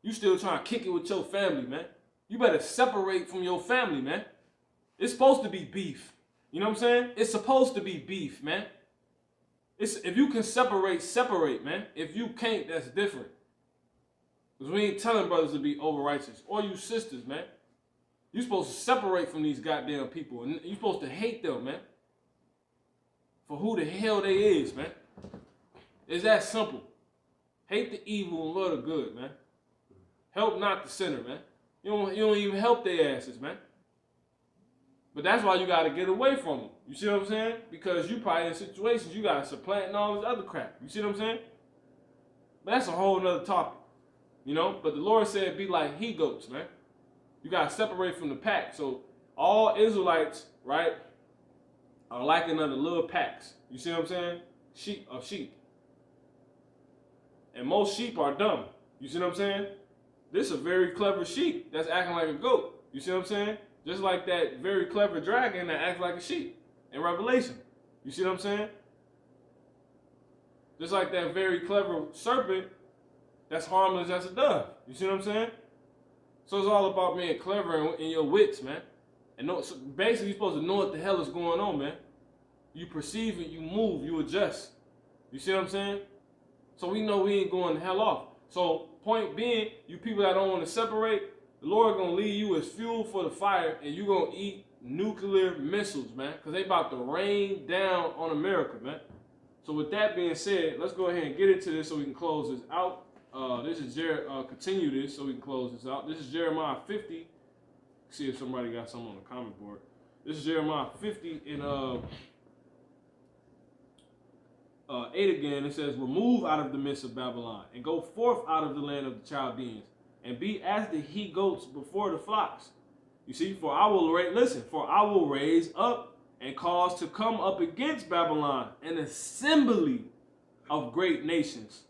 You still trying to kick it with your family, man. You better separate from your family, man. It's supposed to be beef. You know what I'm saying? It's supposed to be beef, man. if you can separate, separate, man. If you can't, that's different. Because we ain't telling brothers to be over righteous. Or you sisters, man. You supposed to separate from these goddamn people. And you supposed to hate them, man. For who the hell they is, man. It's that simple. Hate the evil and love the good, man. Help not the sinner, man. You don't even help their asses, man. But that's why you got to get away from them. You see what I'm saying? Because you probably in situations you got to supplant and all this other crap. You see what I'm saying? But that's a whole nother topic. You know? But the Lord said be like he-goats, man. You got to separate from the pack. So all Israelites, right, are like another little packs. You see what I'm saying? Sheep are sheep. And most sheep are dumb. You see what I'm saying? This is a very clever sheep that's acting like a goat. You see what I'm saying? Just like that very clever dragon that acts like a sheep in Revelation. You see what I'm saying? Just like that very clever serpent that's harmless as a dove. You see what I'm saying? So it's all about being clever in your wits, man. And so basically, you're supposed to know what the hell is going on, man. You perceive it, you move, you adjust. You see what I'm saying? So we know we ain't going the hell off. So point being, you people that don't want to separate, the Lord gonna leave you as fuel for the fire, and you gonna eat nuclear missiles, man, because they about to rain down on America, man. So with that being said, let's go ahead and get into this so we can close this out. This is continue this so we can close this out. This is Jeremiah 50. See if somebody got something on the comment board. This is Jeremiah 50 in 8 again. It says, remove out of the midst of Babylon and go forth out of the land of the Chaldeans and be as the he-goats before the flocks. You see, for I will raise up and cause to come up against Babylon an assembly of great nations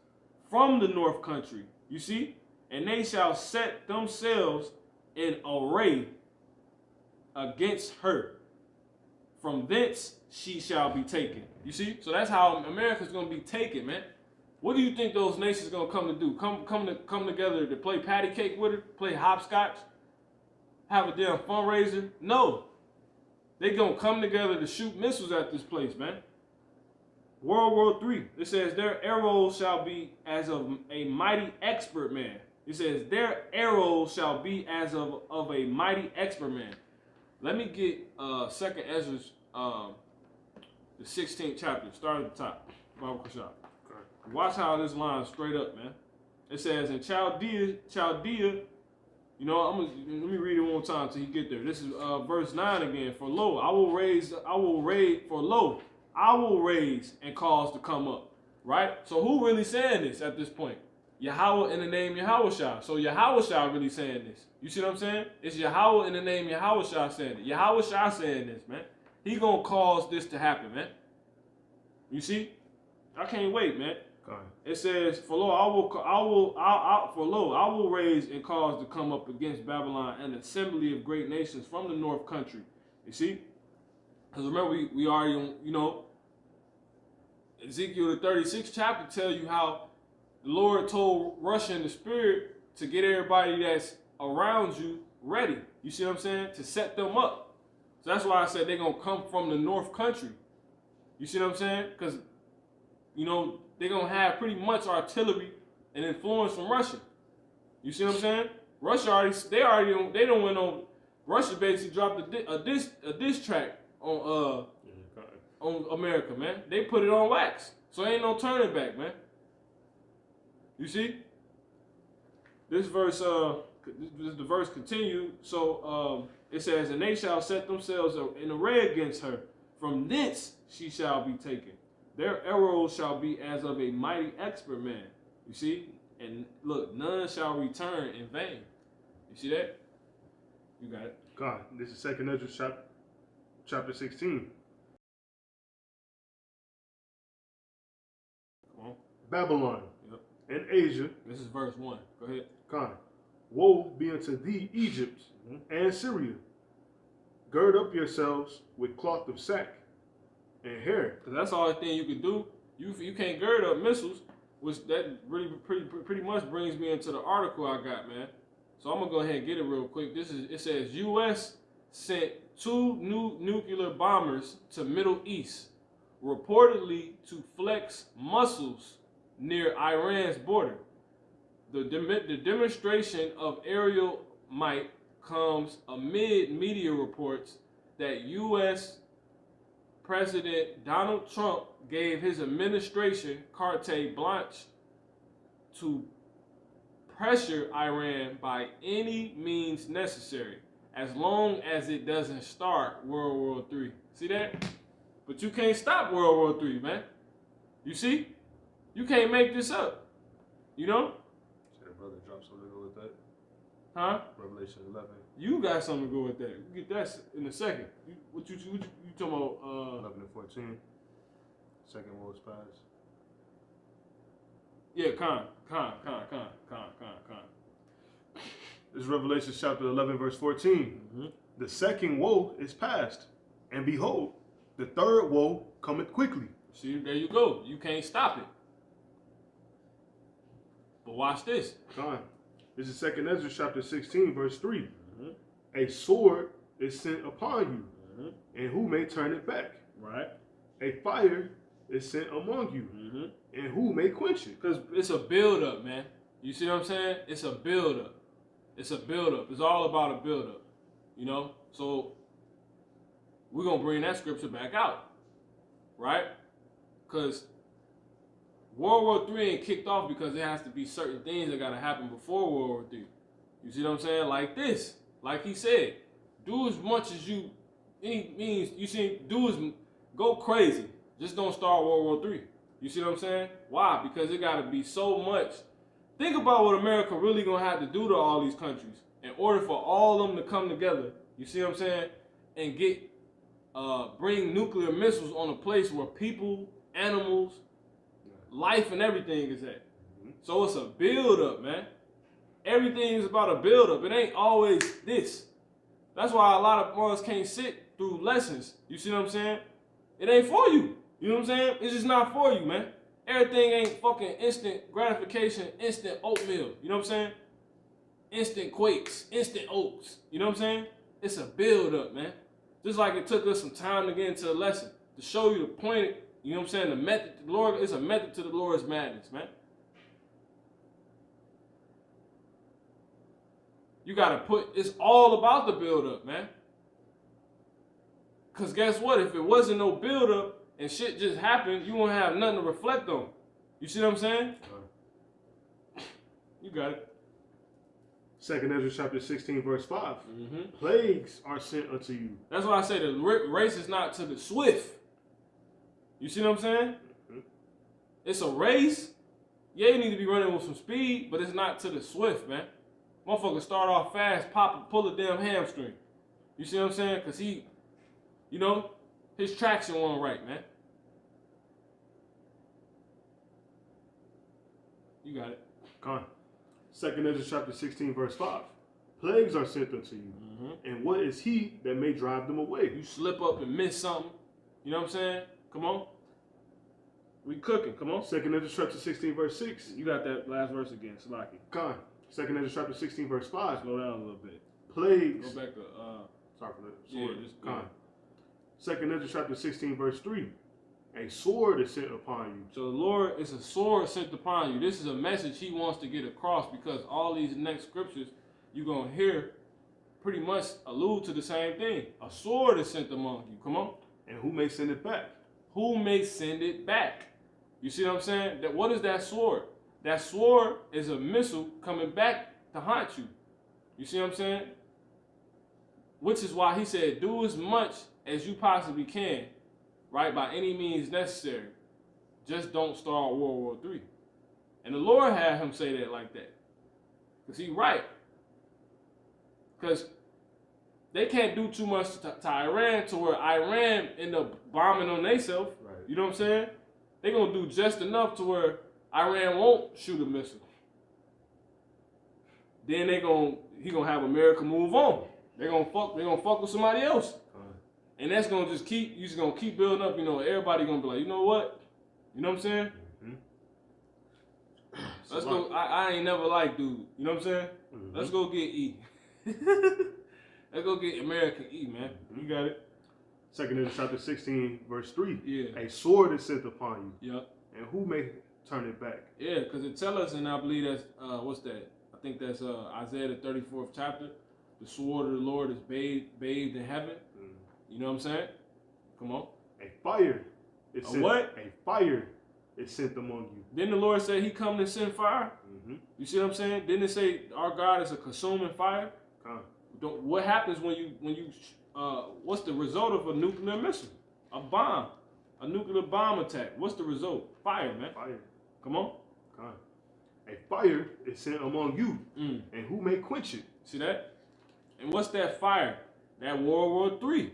from the north country. You see, and they shall set themselves in array against her. From thence she shall be taken. You see? So that's how America's going to be taken, man. What do you think those nations going to come to do? Come together to play patty cake with her? Play hopscotch? Have a damn fundraiser? No. They going to come together to shoot missiles at this place, man. World War III. It says, their arrows shall be as of a mighty expert man. It says, their arrows shall be as of a mighty expert man. Let me get 2nd Ezra's, the 16th chapter. Start at the top. Bible Kashab. Okay. Watch how this line straight up, man. It says, in Chaldea, you know, let me read it one more time till you get there. This is verse 9 again. For lo, I will raise and cause to come up. Right? So who really saying this at this point? Yahweh in the name Yahushua. So Yahushua really saying this. You see what I'm saying? It's Yahweh in the name Yahushua saying it. Yahushua saying this, man. He gonna cause this to happen, man. You see? I can't wait, man. It says, for lo, I will raise and cause to come up against Babylon an assembly of great nations from the north country. You see? Because remember, we already, you know, Ezekiel the 36th chapter tell you how the Lord told Russia in the spirit to get everybody that's around you ready. You see what I'm saying? To set them up. So that's why I said they're going to come from the north country. You see what I'm saying? Because, you know, they're going to have pretty much artillery and influence from Russia. You see what I'm saying? Russia they don't went on. Russia basically dropped a diss track on America, man. They put it on wax. So ain't no turning back, man. You see? This verse, the verse continued. So it says, and they shall set themselves in array against her. From thence she shall be taken. Their arrows shall be as of a mighty expert man. You see? And look, none shall return in vain. You see that? You got it. God, this is 2nd Ezra chapter 16. Come on. Babylon. Yep. And Asia. This is verse 1. Go ahead. God, woe be unto thee, Egypt and Syria. Gird up yourselves with cloth of sack and hair. Because that's all the thing you can do. You can't gird up missiles, which that really pretty much brings me into the article I got, man. So I'm gonna go ahead and get it real quick. It says U.S. sent 2 new nuclear bombers to Middle East, reportedly to flex muscles near Iran's border. The demonstration of aerial might comes amid media reports that U.S. President Donald Trump gave his administration carte blanche to pressure Iran by any means necessary, as long as it doesn't start World War III. See that? But you can't stop World War III, man. You see? You can't make this up. You know? Should a brother drop something to go with that? Huh? Revelation 11. You got something to go with that. We'll get that in a second. What you talking about? 11 and 14. Second war was passed. Yeah, Con. This is Revelation chapter 11, verse 14. Mm-hmm. The second woe is past, and behold, the third woe cometh quickly. See, there you go. You can't stop it. But watch this. Con. This is 2nd Ezra chapter 16, verse 3. Mm-hmm. A sword is sent upon you, Mm-hmm. and who may turn it back? Right. A fire is sent among you, Mm-hmm. and who may quench it? Because it's a build-up, man. You see what I'm saying? It's a build-up. It's a build-up. It's all about a build-up. You know? So, we're going to bring that scripture back out. Right? Because World War III ain't kicked off because there has to be certain things that got to happen before World War III. You see what I'm saying? Like this. Like he said. Do as much as you... go crazy. Just don't start World War III. You see what I'm saying? Why? Because it got to be so much. Think about what America really going to have to do to all these countries in order for all of them to come together. You see what I'm saying? And bring nuclear missiles on a place where people, animals, life, and everything is at. So it's a build-up, man. Everything is about a build-up. It ain't always this. That's why a lot of ones can't sit through lessons. You see what I'm saying? It ain't for you. You know what I'm saying? It's just not for you, man. Everything ain't fucking instant gratification, instant oatmeal. You know what I'm saying? Instant quakes, instant oats. You know what I'm saying? It's a build-up, man. Just like it took us some time to get into the lesson, to show you the point, you know what I'm saying? The method to the Lord, it's a method to the Lord's madness, man. You gotta it's all about the build-up, man. Because guess what? If it wasn't no build-up and shit just happened, you won't have nothing to reflect on. You see what I'm saying? You got it. 2nd Ezra chapter 16, verse 5. Mm-hmm. Plagues are sent unto you. That's why I say the race is not to the swift. You see what I'm saying? Mm-hmm. It's a race. Yeah, you need to be running with some speed, but it's not to the swift, man. Motherfucker start off fast, pull a damn hamstring. You see what I'm saying? Because his traction wasn't right, man. You got it. Con. 2nd Ezra chapter 16, verse 5. Plagues are sent unto you. Mm-hmm. And what is he that may drive them away? You slip up and miss something. You know what I'm saying? Come on. We cooking. Come on. 2nd Ezra chapter 16, verse 6. You got that last verse again, Salaki. Con. 2nd Ezra chapter 16, verse 5. Slow down a little bit. Plagues. Go back to, sorry for that. yeah, Sword. just Con. 2nd Ezra chapter 16, verse 3. A sword is sent upon you. So the Lord is a sword sent upon you. This is a message he wants to get across, because all these next scriptures you're going to hear pretty much allude to the same thing. A sword is sent among you. Come on. And who may send it back? Who may send it back? You see what I'm saying? What is that sword? That sword is a missile coming back to haunt you. You see what I'm saying? Which is why he said, do as much as you possibly can, right, by any means necessary. Just don't start World War III. And the Lord had him say that like that. Because he's right. Because they can't do too much to Iran to where Iran end up bombing on themselves. Right. You know what I'm saying? They're going to do just enough to where Iran won't shoot a missile. Then he going to have America move on. They're going to fuck with somebody else. And that's going to you're just going to keep building up, everybody going to be like, you know what? You know what I'm saying? Mm-hmm. Let's go. I ain't never liked dude. You know what I'm saying? Mm-hmm. Let's go get E. Let's go get American E, man. Mm-hmm. You got it. 2 Corinthians chapter 16, verse 3. Yeah. A sword is sent upon you. Yep. And who may turn it back? Yeah, because it tells us, and I believe that's, what's that? I think that's Isaiah the 34th chapter. The sword of the Lord is bathed in heaven. You know what I'm saying? Come on. A fire is sent. What? A fire is sent among you. Didn't the Lord say he come to send fire? You see what I'm saying? Didn't it say our God is a consuming fire? What happens when you what's the result of a nuclear missile? A bomb. A nuclear bomb attack. What's the result? Fire, man. Fire. Come on. A fire is sent among you. And who may quench it? See that? And what's that fire? That World War III.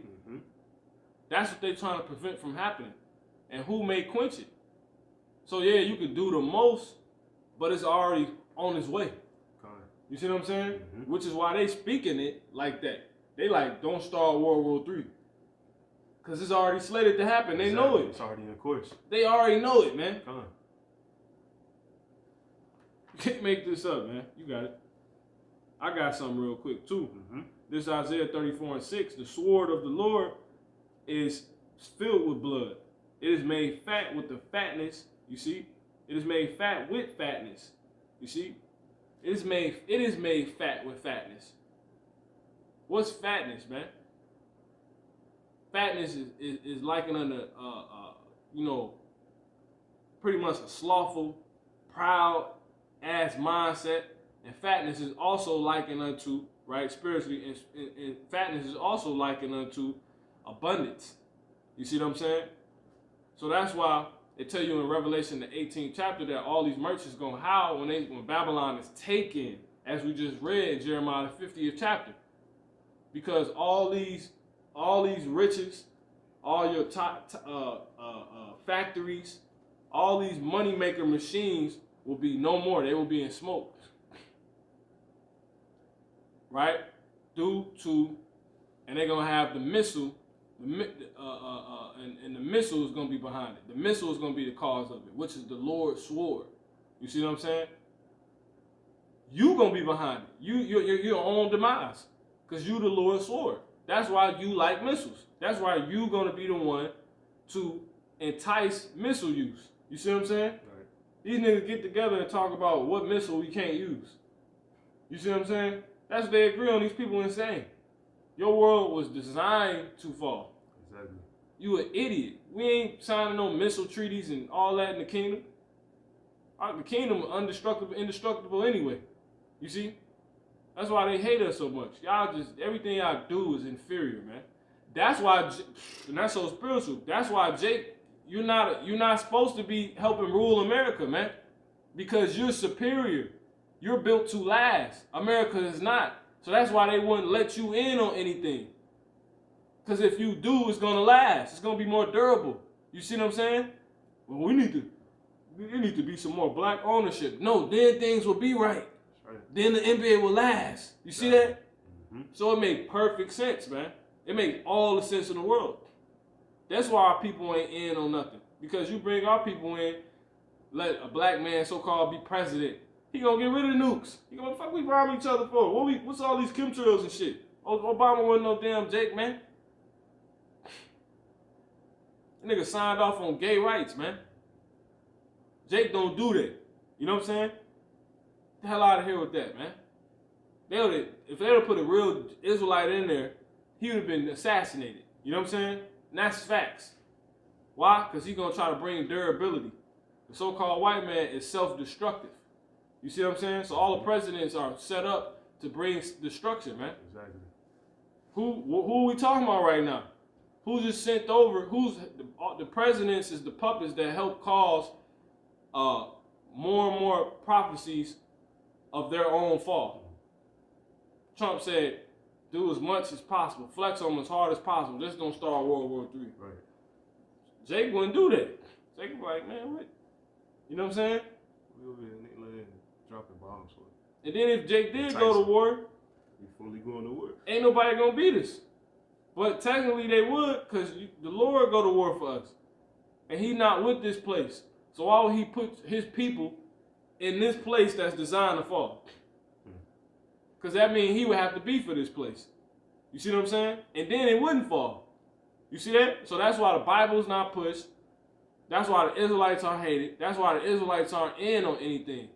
That's what they're trying to prevent from happening. And who may quench it? So yeah, you could do the most, but it's already on its way. You see what I'm saying? Which is why they speaking it like that. They like, don't start World War III. Because it's already slated to happen. They know it. It's already in course. They already know it, man. You can't make this up, man. You got it. I got something real quick, too. This Isaiah 34:6. The sword of the Lord is filled with blood. It is made fat with the fatness. You see? It is made fat with fatness. You see? It is made fat with fatness. What's fatness, man? Fatness is likened unto, you know, pretty much a slothful, proud ass mindset. And fatness is also likened unto, right, spiritually, and fatness is also likened unto abundance. You see what I'm saying? So that's why they tell you in Revelation the 18th chapter that all these merchants gonna howl when Babylon is taken, as we just read in Jeremiah the 50th chapter, because all these riches, all your factories, all these money maker machines will be no more. They will be in smoke, right? And they're gonna have the missile. And the missile is going to be behind it. The missile is going to be the cause of it, which is the Lord's sword. You see what I'm saying? You going to be behind it. Your own demise, because you the Lord's sword. That's why you like missiles. That's why you going to be the one to entice missile use. You see what I'm saying? Right. These niggas get together and talk about what missile we can't use. You see what I'm saying? That's what they agree on. These people insane. Your world was designed to fall. Exactly. You an idiot. We ain't signing no missile treaties and all that in the kingdom. The kingdom indestructible anyway. You see? That's why they hate us so much. Y'all just, everything y'all do is inferior, man. That's why, and that's so spiritual. That's why, Jake, you're not supposed to be helping rule America, man. Because you're superior. You're built to last. America is not. So that's why they wouldn't let you in on anything. Because if you do, it's going to last. It's going to be more durable. You see what I'm saying? Well, there need to be some more black ownership. No, then things will be right. Then the NBA will last. You see that? So it makes perfect sense, man. It makes all the sense in the world. That's why our people ain't in on nothing. Because you bring our people in, let a black man so-called be president. He gonna get rid of the nukes. He gonna, fuck we bomb each other for? What's all these chemtrails and shit? Obama wasn't no damn Jake, man. That nigga signed off on gay rights, man. Jake don't do that. You know what I'm saying? Get the hell out of here with that, man. If they would have put a real Israelite in there, he would have been assassinated. You know what I'm saying? And that's facts. Why? Because he's gonna try to bring durability. The so-called white man is self-destructive. You see what I'm saying? So all the presidents are set up to bring destruction, man. Exactly. Who are we talking about right now? Who's just sent over? Who's the presidents is the puppets that help cause more and more prophecies of their own fall. Trump said, do as much as possible, flex on them as hard as possible. Just don't start World War III. Right. Jake wouldn't do that. Jake was like, man, what? You know what I'm saying? We over here dropping bombs for it. And then if Jake did go to war, we fully going to war. Ain't nobody gonna beat us. But technically they would, because the Lord go to war for us. And he not with this place. So why would he put his people in this place that's designed to fall? Because that means he would have to be for this place. You see what I'm saying? And then it wouldn't fall. You see that? So that's why the Bible's not pushed. That's why the Israelites are hated. That's why the Israelites aren't in on anything.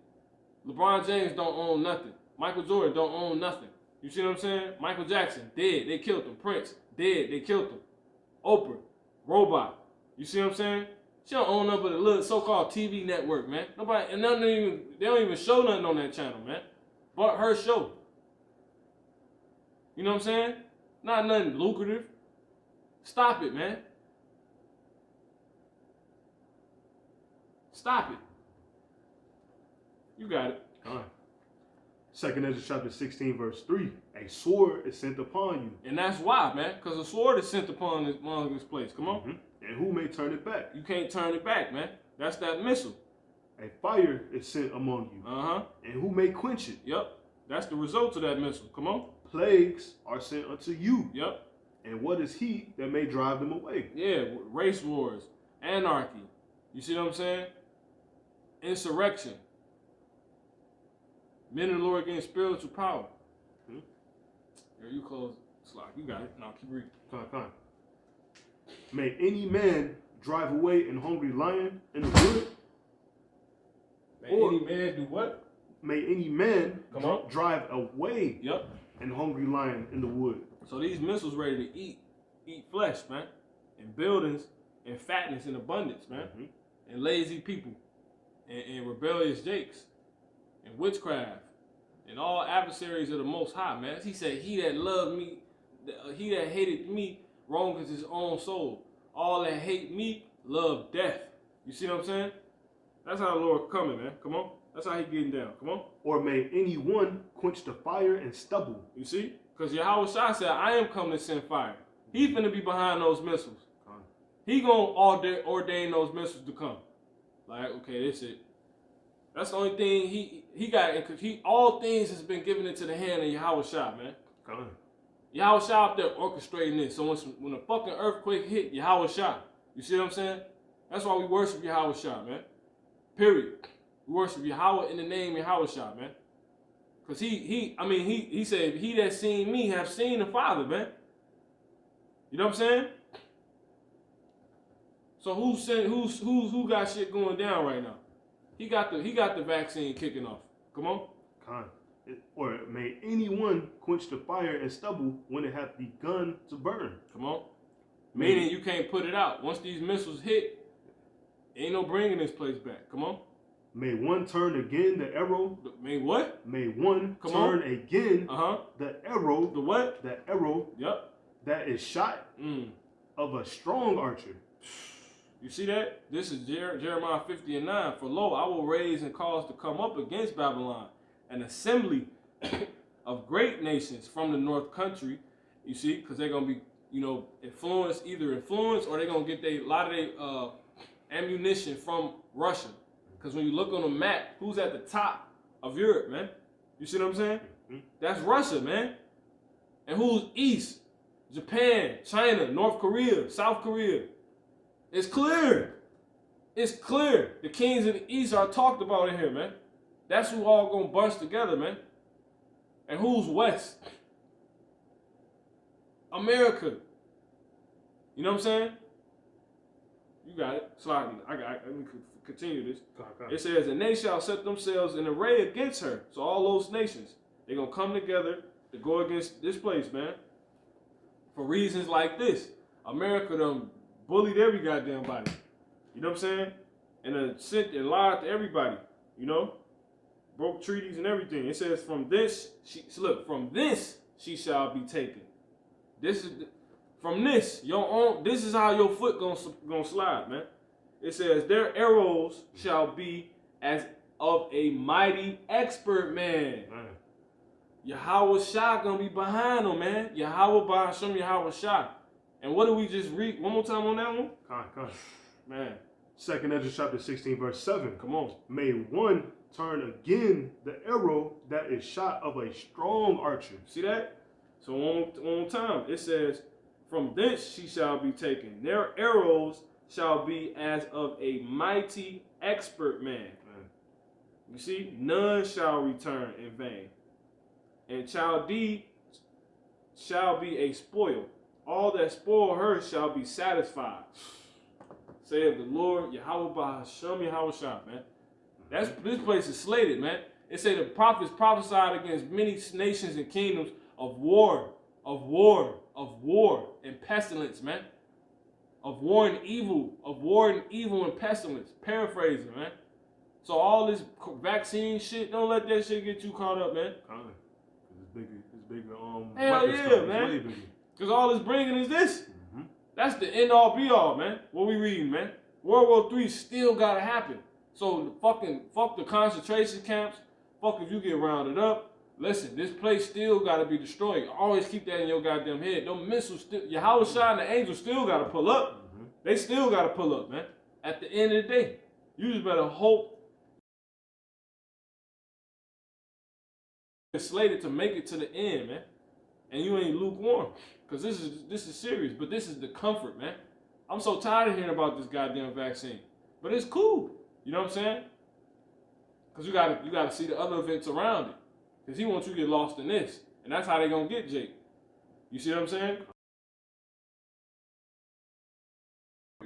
LeBron James don't own nothing. Michael Jordan don't own nothing. You see what I'm saying? Michael Jackson, dead. They killed him. Prince, dead. They killed him. Oprah, robot. You see what I'm saying? She don't own nothing but a little so-called TV network, man. Nobody, and they don't even show nothing on that channel, man. But her show. You know what I'm saying? Not nothing lucrative. Stop it, man. Stop it. You got it. All right. 2 Ezra chapter 16, verse 3. A sword is sent upon you. And that's why, man. Because a sword is sent upon this place. Come on. Mm-hmm. And who may turn it back? You can't turn it back, man. That's that missile. A fire is sent among you. Uh-huh. And who may quench it? Yep. That's the result of that missile. Come on. Plagues are sent unto you. Yep. And what is he that may drive them away? Yeah. Race wars. Anarchy. You see what I'm saying? Insurrection. Men of the Lord gain spiritual power. Here, you close. Slack. You got it. Now keep reading. Come. May any man drive away an hungry lion in the wood? May any man do what? May any man drive away yep. an hungry lion in the wood. So these missiles ready to eat flesh, man, and buildings and fatness and abundance, man, and lazy people and rebellious jakes and witchcraft and all adversaries of the Most High, man. He said, he that loved me, he that hated me, wrongeth his own soul. All that hate me, love death. You see what I'm saying? That's how the Lord coming, man. Come on. That's how he getting down. Come on. Or may anyone quench the fire and stubble. You see? Because Yahweh Shai said, I am coming to send fire. He's finna be behind those missiles. He gonna ordain those missiles to come. Like, okay, that's it. That's the only thing he got. All things has been given into the hand of Yahweh Shai, man. Yahweh Shai up there orchestrating this. So when a fucking earthquake hit, Yahweh Shai. You see what I'm saying? That's why we worship Yahweh Shai, man. Period. We worship Yahweh in the name of Yahweh Shai, man. Because he said, he that seen me have seen the Father, man. You know what I'm saying? So who got shit going down right now? He got the vaccine kicking off. Come on. Or may anyone quench the fire and stubble when it hath begun to burn. Come on. Meaning you can't put it out. Once these missiles hit, ain't no bringing this place back. Come on. May one turn again the arrow. May what? May one turn again the arrow. The what? The arrow. Yep. That is shot of a strong archer. You see that? This is Jeremiah 50:9. For lo, I will raise and cause to come up against Babylon an assembly of great nations from the north country. You see, because they're gonna be, either influenced or they're gonna get a lot of their ammunition from Russia. Because when you look on the map, who's at the top of Europe, man? You see what I'm saying? That's Russia, man. And who's east? Japan, China, North Korea, South Korea. It's clear. It's clear. The kings of the east are talked about in here, man. That's who all gonna bunch together, man. And who's west? America. You know what I'm saying? You got it. Slide. Let me continue this. It says, and they shall set themselves in array against her. So all those nations, they're gonna come together to go against this place, man. For reasons like this. America done bullied every goddamn body. You know what I'm saying? And sent and lied to everybody. You know? Broke treaties and everything. It says, from this she shall be taken. This is from this is how your foot gonna slide, man. It says, their arrows shall be as of a mighty expert man. Yahweh Shai gonna be behind them, man. Yahweh by Hashem, Yahweh Shai. And what do we just read one more time on that one? Come. Man. 2 Ezra chapter 16, verse 7. Come on. May one turn again the arrow that is shot of a strong archer. See that? So one more time. It says, from thence she shall be taken. Their arrows shall be as of a mighty expert man. You see? None shall return in vain. And Chaldee shall be a spoil. all that spoil her shall be satisfied. Saith the Lord, Yahweh Bahasham Yahweh Shah, man. This place is slated, man. It say the prophets prophesied against many nations and kingdoms of war, and pestilence, man. Of war and evil and pestilence. Paraphrasing, man. So all this vaccine shit, don't let that shit get you caught up, man. It's bigger. Hell yeah, man. Because all it's bringing is this. That's the end all be all, man. What we reading, man? World War III still gotta happen. So fuck the concentration camps. Fuck if you get rounded up. Listen, this place still gotta be destroyed. Always keep that in your goddamn head. Them missiles still, Yahweh Shai and the angels still gotta pull up. They still gotta pull up, man. At the end of the day, you just better hope it's slated to make it to the end, man. And you ain't lukewarm. Because this is serious, but this is the comfort, man. I'm so tired of hearing about this goddamn vaccine. But it's cool. You know what I'm saying? Because you gotta see the other events around it. Because he wants you to get lost in this. And that's how they gonna get Jake. You see what I'm saying?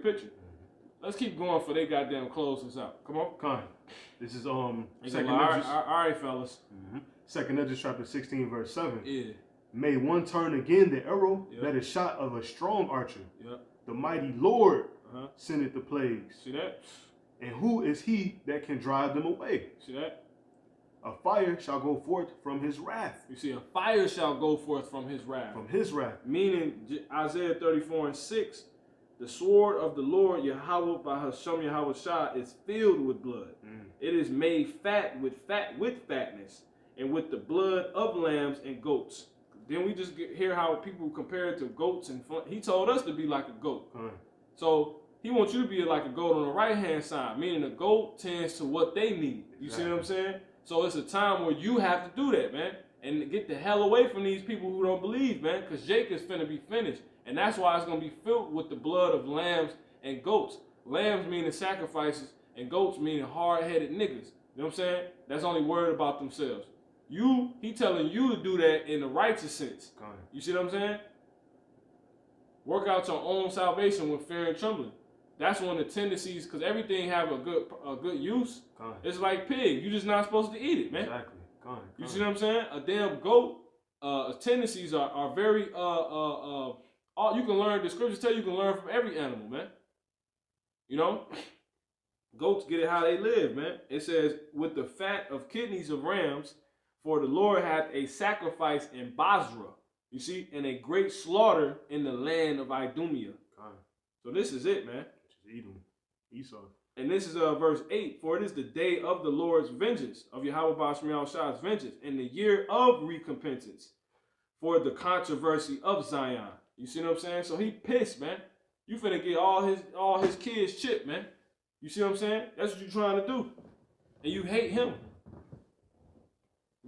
Picture. Let's keep going for they goddamn close this out. Come on. Come on. This is second all right, fellas. Second Esdras chapter 16, verse 7. Yeah. May one turn again the arrow that is shot of a strong archer. The mighty Lord sendeth the plagues. See that? And who is he that can drive them away? See that? A fire shall go forth from his wrath. You see, a fire shall go forth from his wrath. From his wrath. Meaning, Isaiah 34:6, the sword of the Lord, Yahweh Bahasham Yahweh Shah, is filled with blood. It is made fat with fatness, and with the blood of lambs and goats. Then we just hear how people compare it to goats and he told us to be like a goat. So he wants you to be like a goat on the right-hand side, meaning a goat tends to what they need. You see what I'm saying? So it's a time where you have to do that, man, and get the hell away from these people who don't believe, man, because Jake is finna be finished. And that's why it's going to be filled with the blood of lambs and goats. Lambs meaning sacrifices, and goats meaning hard-headed niggas. You know what I'm saying? That's only worried about themselves. He telling you to do that in the righteous sense. You see what I'm saying? Work out your own salvation with fear and trembling. That's one of the tendencies, because everything have a good use. It's like pig. You're just not supposed to eat it, man. Exactly. You see what I'm saying? A damn goat tendencies are very you can learn, the scriptures tell you can learn from every animal, man. You know? Goats get it how they live, man. It says, with the fat of kidneys of rams, for the Lord hath a sacrifice in Basra. You see? And a great slaughter in the land of Idumea. So this is it, man. Esau. And this is verse 8. For it is the day of the Lord's vengeance, of Yahweh Bashmiel Shah's vengeance, and the year of recompense for the controversy of Zion. You see what I'm saying? So he pissed, man. You finna get all his kids chipped, man. You see what I'm saying? That's what you're trying to do. And you hate him.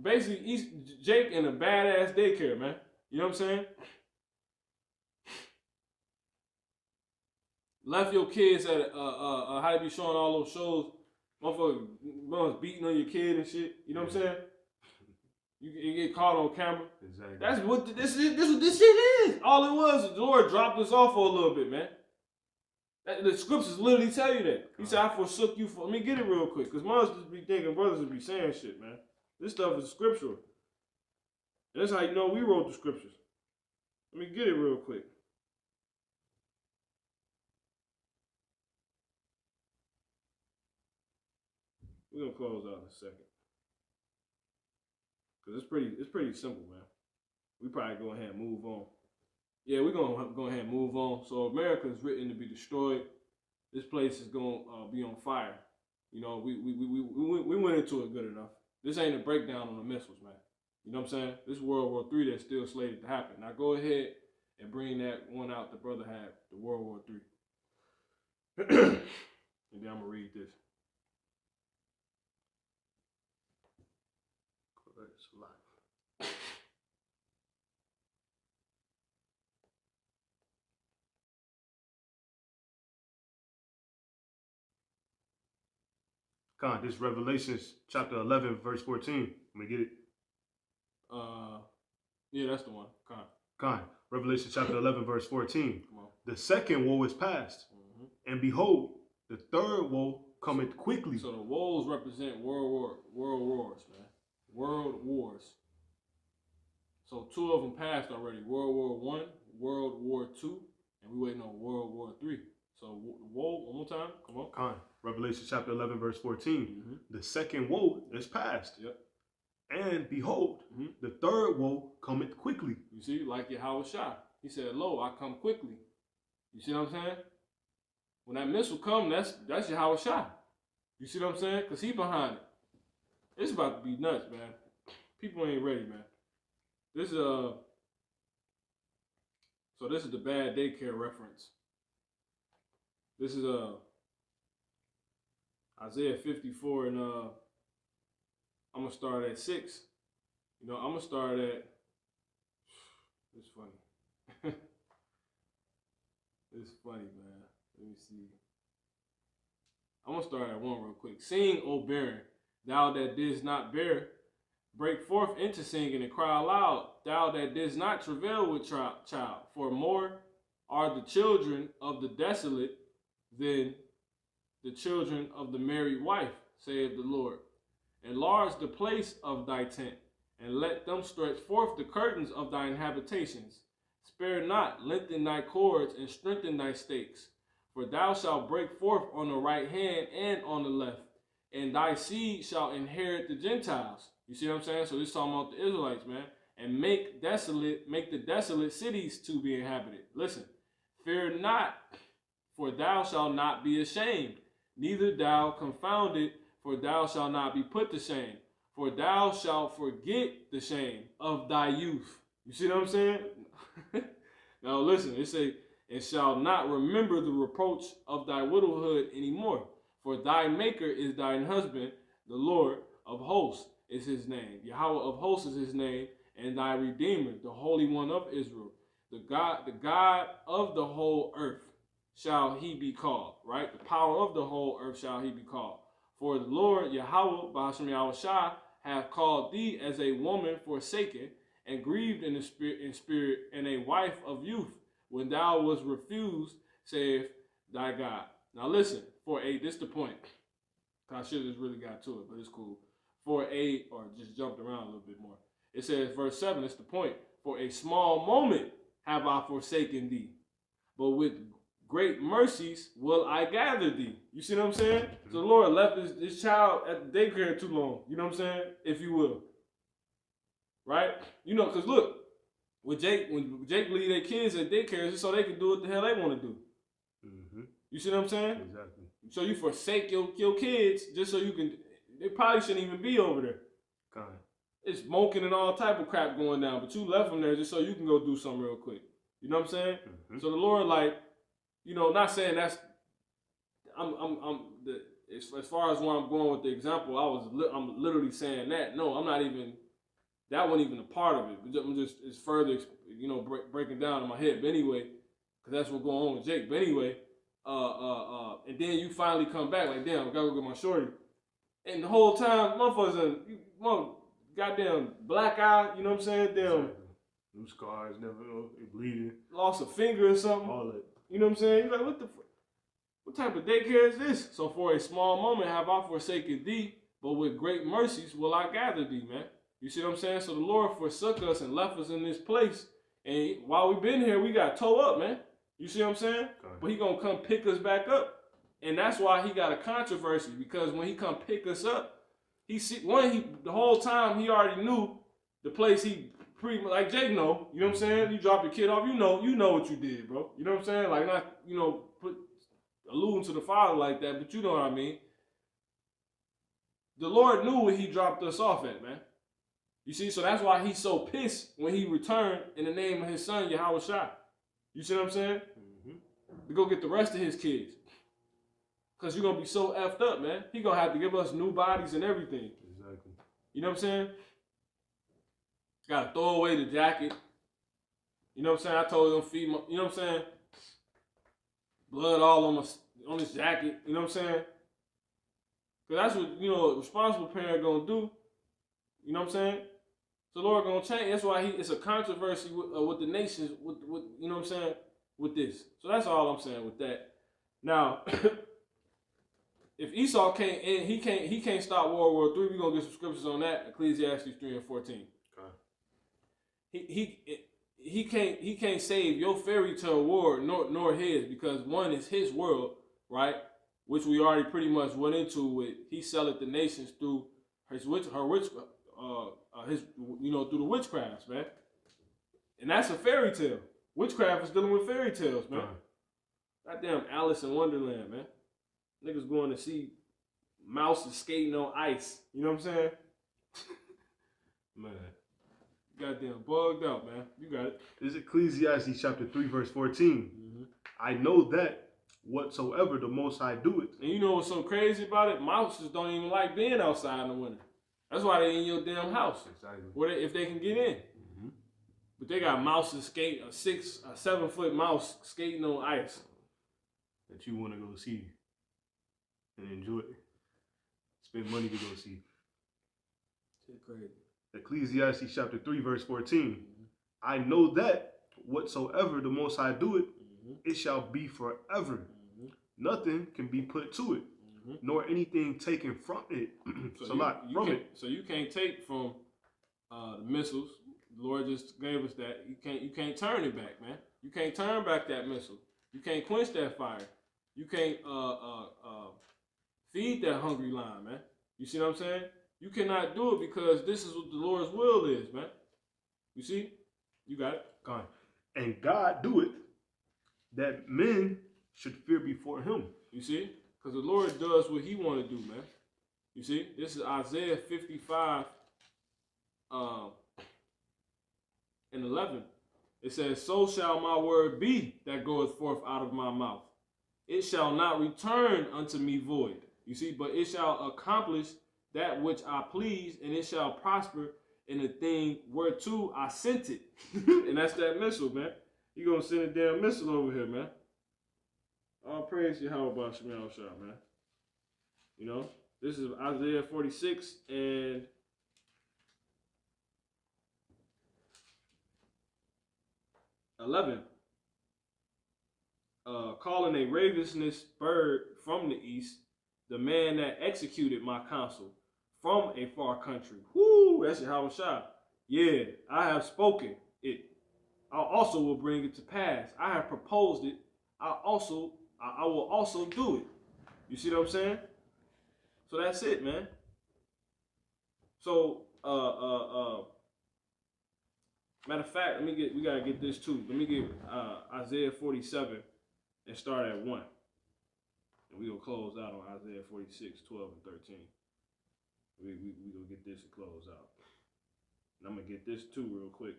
Basically, Jake in a badass daycare, man. You know what I'm saying? Left your kids at how they be showing all those shows, motherfuckers beating on your kid and shit. You know what I'm saying? You get caught on camera. Exactly. That's what this shit is. All it was, the Lord dropped us off for a little bit, man. The scriptures literally tell you that. He said, I forsook you for. Let me get it real quick, because mothers just be thinking brothers would be saying shit, man. This stuff is scriptural. And that's how you know we wrote the scriptures. Let me get it real quick. We're gonna close out in a second. Cause it's pretty simple, man. We probably go ahead and move on. Yeah, we're gonna go ahead and move on. So America is written to be destroyed. This place is gonna be on fire. You know, we went into it good enough. This ain't a breakdown on the missiles, man. You know what I'm saying? This is World War III that's still slated to happen. Now go ahead and bring that one out the brother had, the World War III. And then I'm gonna read this. This Revelations chapter 11, verse 14. Let me get it. Yeah, that's the one. Revelation chapter 11, verse 14. Come on. The second woe is past, and behold, the third woe cometh quickly. So the woes represent world wars, man. World wars. So 2 of them passed already. World War I, World War II, and we waiting on World War III. So woe, one more time. Come on. Con. Revelation chapter 11, verse 14. The second woe is past. Yep. And behold, the third woe cometh quickly. You see, like Yahweh Shai. He said, lo, I come quickly. You see what I'm saying? When that missile come, that's Yahweh Shai. You see what I'm saying? Because he behind it. It's about to be nuts, man. People ain't ready, man. This is so this is the bad daycare reference. This is Isaiah 54, and I'm gonna start at 6. You know, I'm gonna start at. It's funny. It's funny, man. Let me see. I'm gonna start at 1 real quick. Sing, O barren, thou that didst not bear. Break forth into singing and cry aloud, thou that didst not travail with child. For more are the children of the desolate than the children of the married wife, saith the Lord. Enlarge the place of thy tent, and let them stretch forth the curtains of thine habitations. Spare not, lengthen thy cords, and strengthen thy stakes. For thou shalt break forth on the right hand and on the left, and thy seed shall inherit the Gentiles. You see what I'm saying? So this is talking about the Israelites, man. And make the desolate cities to be inhabited. Listen, fear not, for thou shalt not be ashamed, neither thou confounded, for thou shalt not be put to shame. For thou shalt forget the shame of thy youth. You see what I'm saying? Now listen, it say, and shall not remember the reproach of thy widowhood anymore. For thy maker is thine husband, the Lord of hosts is his name. Yahweh of hosts is his name, and thy Redeemer, the Holy One of Israel. The God of the whole earth shall he be called, right? The power of the whole earth shall he be called. For the Lord, Yahweh, Ba'ashem Yahweh Shai, hath called thee as a woman forsaken, and grieved in the spirit, and a wife of youth, when thou was refused, saith thy God. Now listen, this the point. I should have just really got to it, but it's cool. Or just jumped around a little bit more. It says, verse 7, it's the point. For a small moment have I forsaken thee, but with great mercies will I gather thee. You see what I'm saying? So the Lord left this child at the daycare too long. You know what I'm saying? If you will. Right? You know, because look, when Jake leave their kids at daycare, it's so they can do what the hell they want to do. You see what I'm saying? Exactly. So you forsake your kids just so you can. They probably shouldn't even be over there. God. It's smoking and all type of crap going down, but you left them there just so you can go do something real quick. You know what I'm saying? So the Lord, like, you know, not saying that's. As far as where I'm going with the example, I'm literally saying that. No, I'm not even. That wasn't even a part of it. I'm just it's further, you know, breaking down in my head. But anyway, because that's what's going on with Jake. But anyway, and then you finally come back like, damn, I gotta go get my shorty. And the whole time, motherfuckers, goddamn black eye, you know what I'm saying? Damn. Exactly. Them scars, never bleeding. Lost a finger or something. All that. You know what I'm saying? You're like, what type of daycare is this? So for a small moment have I forsaken thee, but with great mercies will I gather thee, man. You see what I'm saying? So the Lord forsook us and left us in this place. And while we've been here, we got towed up, man. You see what I'm saying? But he gonna come pick us back up. And that's why he got a controversy, because when he come pick us up, the whole time he already knew the place he like Jake know, you know what I'm saying? You drop your kid off, you know what you did, bro. You know what I'm saying? Like not, you know, alluding to the father like that, but you know what I mean. The Lord knew where he dropped us off at, man. You see, so that's why he's so pissed when he returned in the name of his son, Yahweh Shai. You see what I'm saying? To go get the rest of his kids. Because you're going to be so effed up, man. He going to have to give us new bodies and everything. Exactly. You know what I'm saying? Got to throw away the jacket. You know what I'm saying? I told him feed my, you know what I'm saying? Blood all on his jacket. You know what I'm saying? Because that's what, you know, a responsible parent going to do. You know what I'm saying? So the Lord gonna change. That's why it's a controversy with the nations. With you know what I'm saying with this. So that's all I'm saying with that. Now, if Esau can't, he can't stop World War III. We're gonna get some scriptures on that. Ecclesiastes 3:14. Okay. He can't save your fairy tale world nor his, because one is his world, right? Which we already pretty much went into with he selleth the nations through his through the witchcrafts, man. And that's a fairy tale. Witchcraft is dealing with fairy tales, man. Goddamn Alice in Wonderland, man. Niggas going to see mouses skating on ice. You know what I'm saying? Man. Goddamn bugged out, man. You got it. This is Ecclesiastes chapter 3, verse 14. Mm-hmm. I know that whatsoever the Most High do it. And you know what's so crazy about it? Mouses don't even like being outside in the winter. That's why they in your damn house. Exactly. If they can get in. Mm-hmm. But they got mouses skate, a 7 foot mouse skating on ice. That you want to go see and enjoy. Spend money to go see. Shit crazy. Ecclesiastes chapter 3, verse 14. Mm-hmm. I know that whatsoever the Most High do it, mm-hmm. it shall be forever. Mm-hmm. Nothing can be put to it, mm-hmm. nor anything taken from it. So you can't take from the missiles. The Lord just gave us that. You can't turn it back, man. You can't turn back that missile. You can't quench that fire. You can't feed that hungry lion, man. You see what I'm saying? You cannot do it because this is what the Lord's will is, man. You see? You got it. God. And God do it that men should fear before him. You see? Because the Lord does what he want to do, man. You see? This is Isaiah 55 and 11. It says, so shall my word be that goeth forth out of my mouth. It shall not return unto me void. You see? But it shall accomplish that which I please, and it shall prosper in the thing whereto I sent it. And that's that missile, man. You gonna send a damn missile over here, man. All praise Yahweh by Shemal Shah, man. You know, this is Isaiah 46 and 11. Calling a ravenous bird from the east, the man that executed my counsel from a far country. Whoo, that's Yahweh Shah. Yeah, I have spoken it. I also will bring it to pass. I have proposed it. I will also do it. You see what I'm saying? So that's it, man. So, matter of fact, we gotta get this too. Let me get Isaiah 47 and start at 1. And we're gonna close out on Isaiah 46, 12, and 13. We gonna get this and close out. And I'm gonna get this too real quick.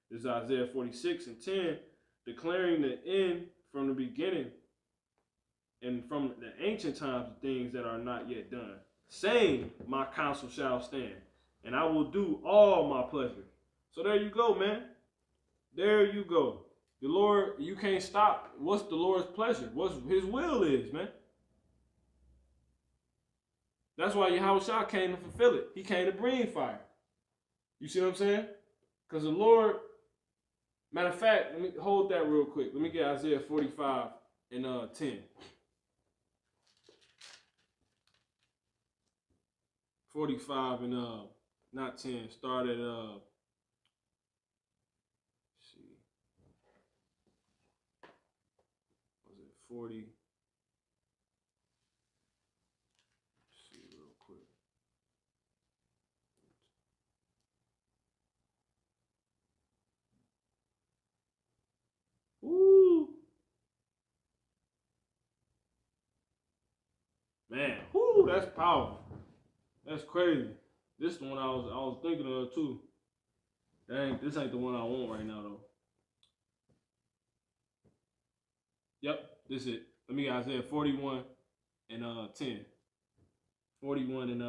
This is Isaiah 46 and 10, declaring the end from the beginning and from the ancient times of things that are not yet done. Saying, my counsel shall stand, and I will do all my pleasure. So there you go, man. There you go. The Lord, you can't stop what's the Lord's pleasure, what his will is, man. That's why Yahweh Shah came to fulfill it. He came to bring fire. You see what I'm saying? Because the Lord, matter of fact, let me hold that real quick. Let me get Isaiah 45 and 10. 45 and not 10. Start at let's see. Was it 40? Woo! Man, whoo, that's powerful. That's crazy. This is the one I was thinking of too. Dang, this ain't the one I want right now though. Yep, this is it. Let me get Isaiah 41 and 10. 41 and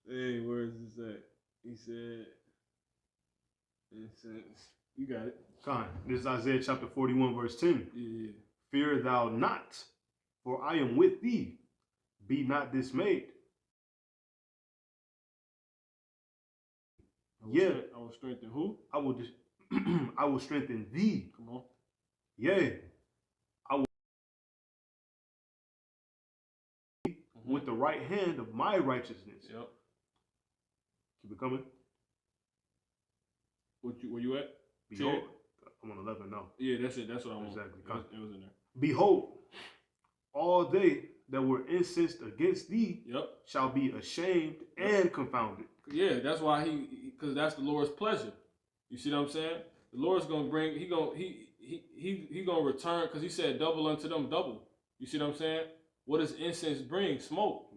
hey, where is this at? He said, You got it. Con. This is Isaiah chapter 41, verse 10. Yeah. Fear thou not, for I am with thee. Be not dismayed. I will strengthen who? I will just I will strengthen thee. Come on. Yeah. I will with the right hand of my righteousness. Yep. Keep it coming. Where you at? Behold. I'm on 11 now. Yeah, that's it. That's what I want. Exactly. It was in there. Behold, all they that were incensed against thee shall be ashamed and confounded. Yeah, that's why because that's the Lord's pleasure. You see what I'm saying? The Lord's gonna bring. He gonna return, because he said, "Double unto them, double." You see what I'm saying? What does incense bring? Smoke.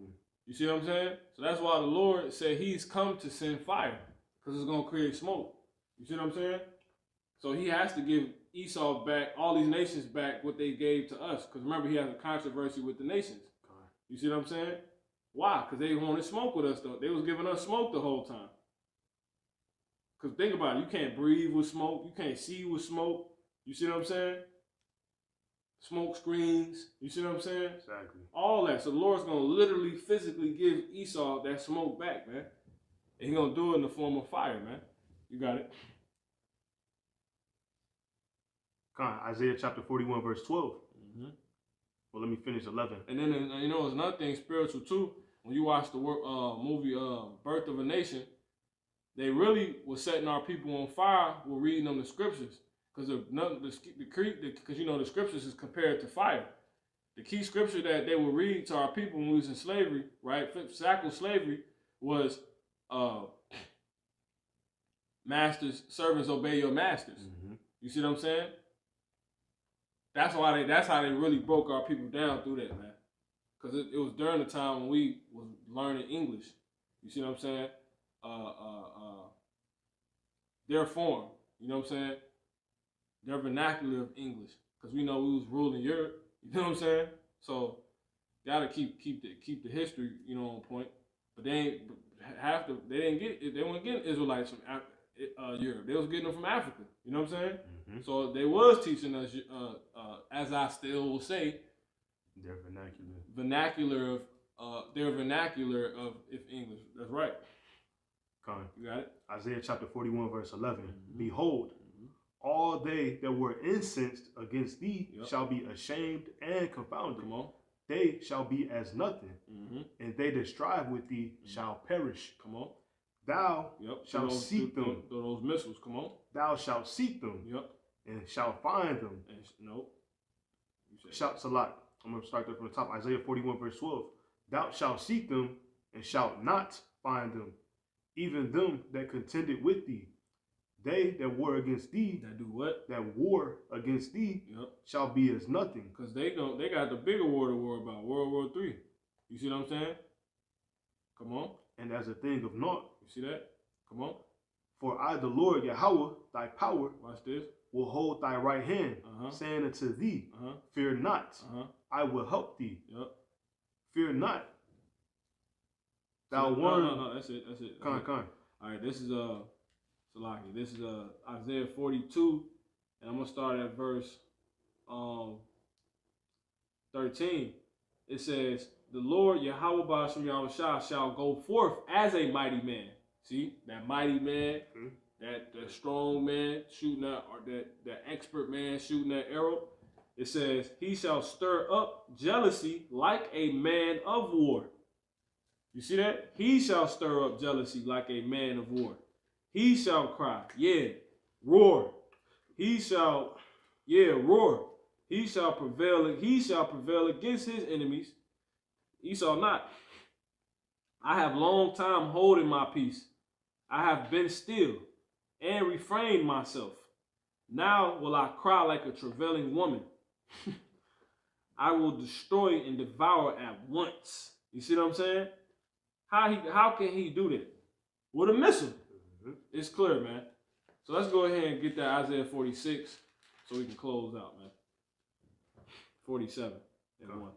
You see what I'm saying? So that's why the Lord said He's come to send fire, because it's gonna create smoke. You see what I'm saying? So He has to give Esau back, all these nations back, what they gave to us. Because remember, He has a controversy with the nations. You see what I'm saying? Why? Because they wanted smoke with us, though. They was giving us smoke the whole time. Because think about it. You can't breathe with smoke. You can't see with smoke. You see what I'm saying? Smoke screens. You see what I'm saying? Exactly. All that. So the Lord's going to literally, physically give Esau that smoke back, man. And He's going to do it in the form of fire, man. You got it. Isaiah chapter 41, verse 12. Well, let me finish 11. And then, there's another thing spiritual, too. When you watch the movie Birth of a Nation, they really were setting our people on fire with reading them the scriptures. Because the scriptures is compared to fire. The key scripture that they would read to our people when we was in slavery, right, shackle slavery, was masters, servants, obey your masters. You see what I'm saying? That's how they really broke our people down through that, man. Because it was during the time when we was learning English. You see what I'm saying? Their form, you know what I'm saying? Their vernacular of English. Because we know we was ruling Europe. You know what I'm saying? So gotta keep the history, on point. But they weren't getting Israelites from Europe. They was getting them from Africa. You know what I'm saying? So they was teaching us, as I still will say, their vernacular of if English. That's right. You got it? Isaiah chapter 41, verse 11. Behold, all they that were incensed against thee shall be ashamed and confounded. Come on. They shall be as nothing, and they that strive with thee shall perish. Come on. Thou shalt seek them. Those missiles, come on. Thou shalt seek them. And shalt find them. Shout Salat. I'm going to start there from the top. Isaiah 41, verse 12. Thou shalt seek them and shalt not find them, even them that contended with thee. They that war against thee, that do what? That war against thee, shall be as nothing. Because they got the bigger war to worry about, World War III. You see what I'm saying? Come on. And as a thing of naught. You see that? Come on. For I, the Lord Yahweh, thy power, watch this, will hold thy right hand, saying unto thee, fear not, I will help thee. Fear not. Thou one. No, that's it. Con. All right, this is Salaki. This is Isaiah 42, and I'm gonna start at verse 13. It says, "The Lord Yahweh Ba'ashem Yahushua shall go forth as a mighty man." See that mighty man, that strong man shooting that, or that expert man shooting that arrow. It says, "He shall stir up jealousy like a man of war." You see that? He shall stir up jealousy like a man of war. He shall cry, roar. He shall, roar. He shall prevail. He shall prevail against his enemies. Esau not. I have long time holding my peace. I have been still and refrained myself. Now will I cry like a travailing woman. I will destroy and devour at once. You see what I'm saying? How can he do that? With a missile. It's clear, man. So let's go ahead and get that Isaiah 46 so we can close out, man. 47 and 1.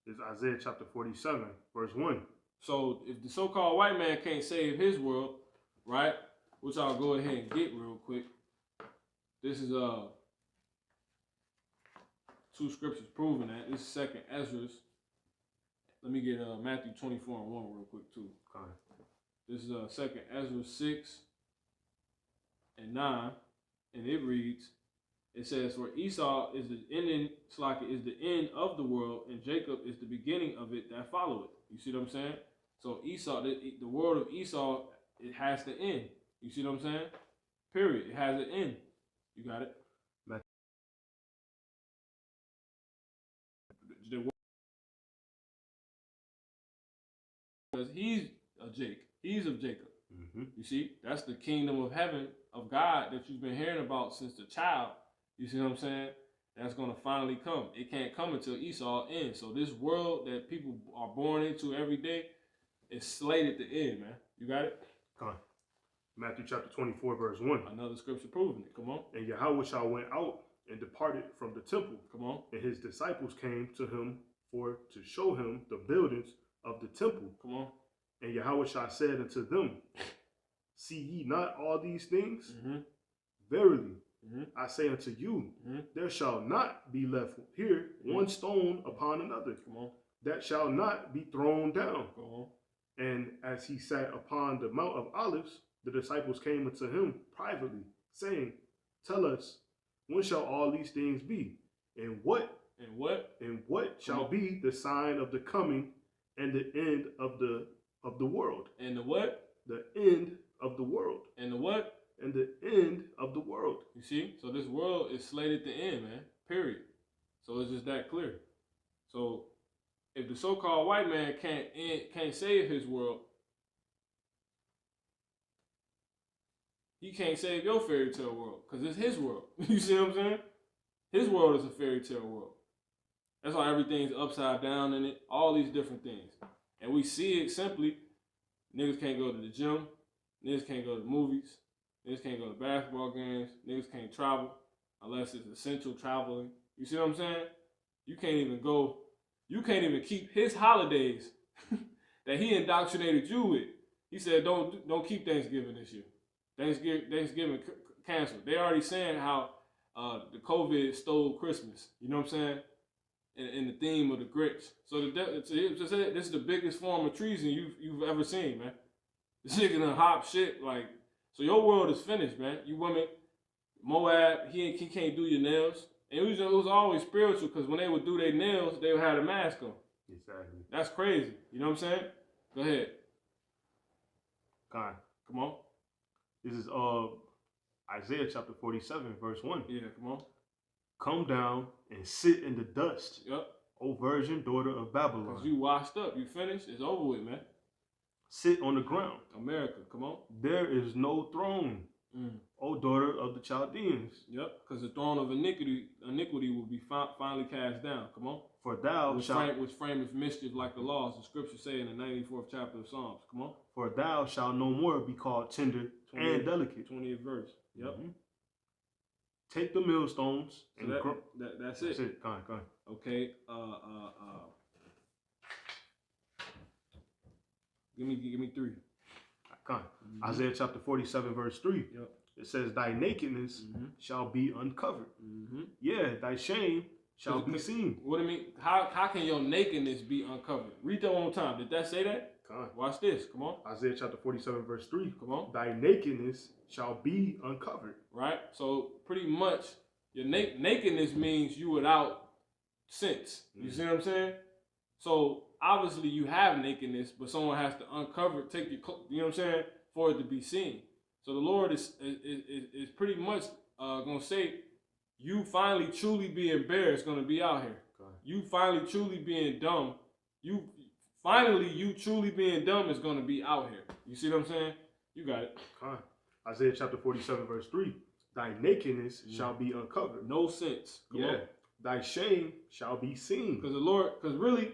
It's Isaiah chapter 47, verse 1. So if the so-called white man can't save his world, right? Which I'll go ahead and get real quick. This is two scriptures proving that. This is 2nd Ezra. Let me get Matthew 24 and 1 real quick too. Okay. This is 2nd Ezra 6 and 9, and it reads, it says, for Esau is the ending, is the end of the world, and Jacob is the beginning of it that follow it. You see what I'm saying? So Esau, the world of Esau, it has to end. You see what I'm saying? Period. It has an end. You got it? Because he's of Jacob. Mm-hmm. You see, that's the kingdom of heaven of God that you've been hearing about since the child. You see what I'm saying? That's going to finally come. It can't come until Esau ends. So this world that people are born into every day is slated to end, man. You got it? Come on. Matthew chapter 24, verse 1. Another scripture proving it. Come on. And Yahweh went out and departed from the temple. Come on. And his disciples came to him to show him the buildings of the temple. Come on. And Yahweh said unto them, see ye not all these things? Mm-hmm. Verily, mm-hmm. I say unto you, mm-hmm. there shall not be left here mm-hmm. one stone upon another, Come on. that shall not be thrown down. Go on. And as he sat upon the Mount of Olives, the disciples came unto him privately, saying, tell us, when shall all these things be? And what shall be the sign of the coming and the end of the world? And the what? The end of the world. And the what? And the end of the world. You see? So this world is slated to end, man. Period. So it's just that clear. So if the so-called white man can't save his world, he can't save your fairy tale world, because it's his world. You see what I'm saying? His world is a fairy tale world. That's why everything's upside down in it, all these different things. And we see it simply. Niggas can't go to the gym. Niggas can't go to the movies. Niggas can't go to basketball games. Niggas can't travel unless it's essential traveling. You see what I'm saying? You can't even keep his holidays that he indoctrinated you with. He said, don't keep Thanksgiving this year. Thanksgiving canceled. They already saying how the COVID stole Christmas. You know what I'm saying? In the theme of the Grinch. So this is the biggest form of treason you've ever seen, man. This nigga done hop shit like. So your world is finished, man. You women, Moab, he can't do your nails. And it was always spiritual, because when they would do their nails, they would have a mask on. Exactly. That's crazy. You know what I'm saying? Go ahead. God. Come on. This is Isaiah chapter 47, verse 1. Yeah, come on. Come down and sit in the dust, Yep. O virgin daughter of Babylon. Because you washed up. You finished. It's over with, man. Sit on the ground. America, come on. There is no throne, O daughter of the Chaldeans. Yep, because the throne of iniquity will be finally cast down. Come on. For thou shalt... Which frameth mischief like the laws, the scriptures say in the 94th chapter of Psalms. Come on. For thou shalt no more be called tender and delicate. 20th verse. Yep. Mm-hmm. Take the millstones. So that's it. That's it. Go on. Okay. Give me 3. Come on. Isaiah chapter 47, verse 3. Yep. It says, thy nakedness shall be uncovered. Yeah, thy shame shall be seen. What do you mean? How can your nakedness be uncovered? Read that one more time. Did that say that? Come on. Watch this. Come on. Isaiah chapter 47, verse 3. Come on. Thy nakedness shall be uncovered. Right? So pretty much your nakedness means you without sense. You see what I'm saying? So obviously you have nakedness, but someone has to uncover it, take your clothes, you know what I'm saying, for it to be seen. So the Lord is pretty much going to say, you finally truly being bare is going to be out here. You finally truly being dumb. You truly being dumb is going to be out here. You see what I'm saying? You got it. Isaiah chapter 47, verse 3. Thy nakedness shall be uncovered. No sense. Come on. Thy shame shall be seen. Because really,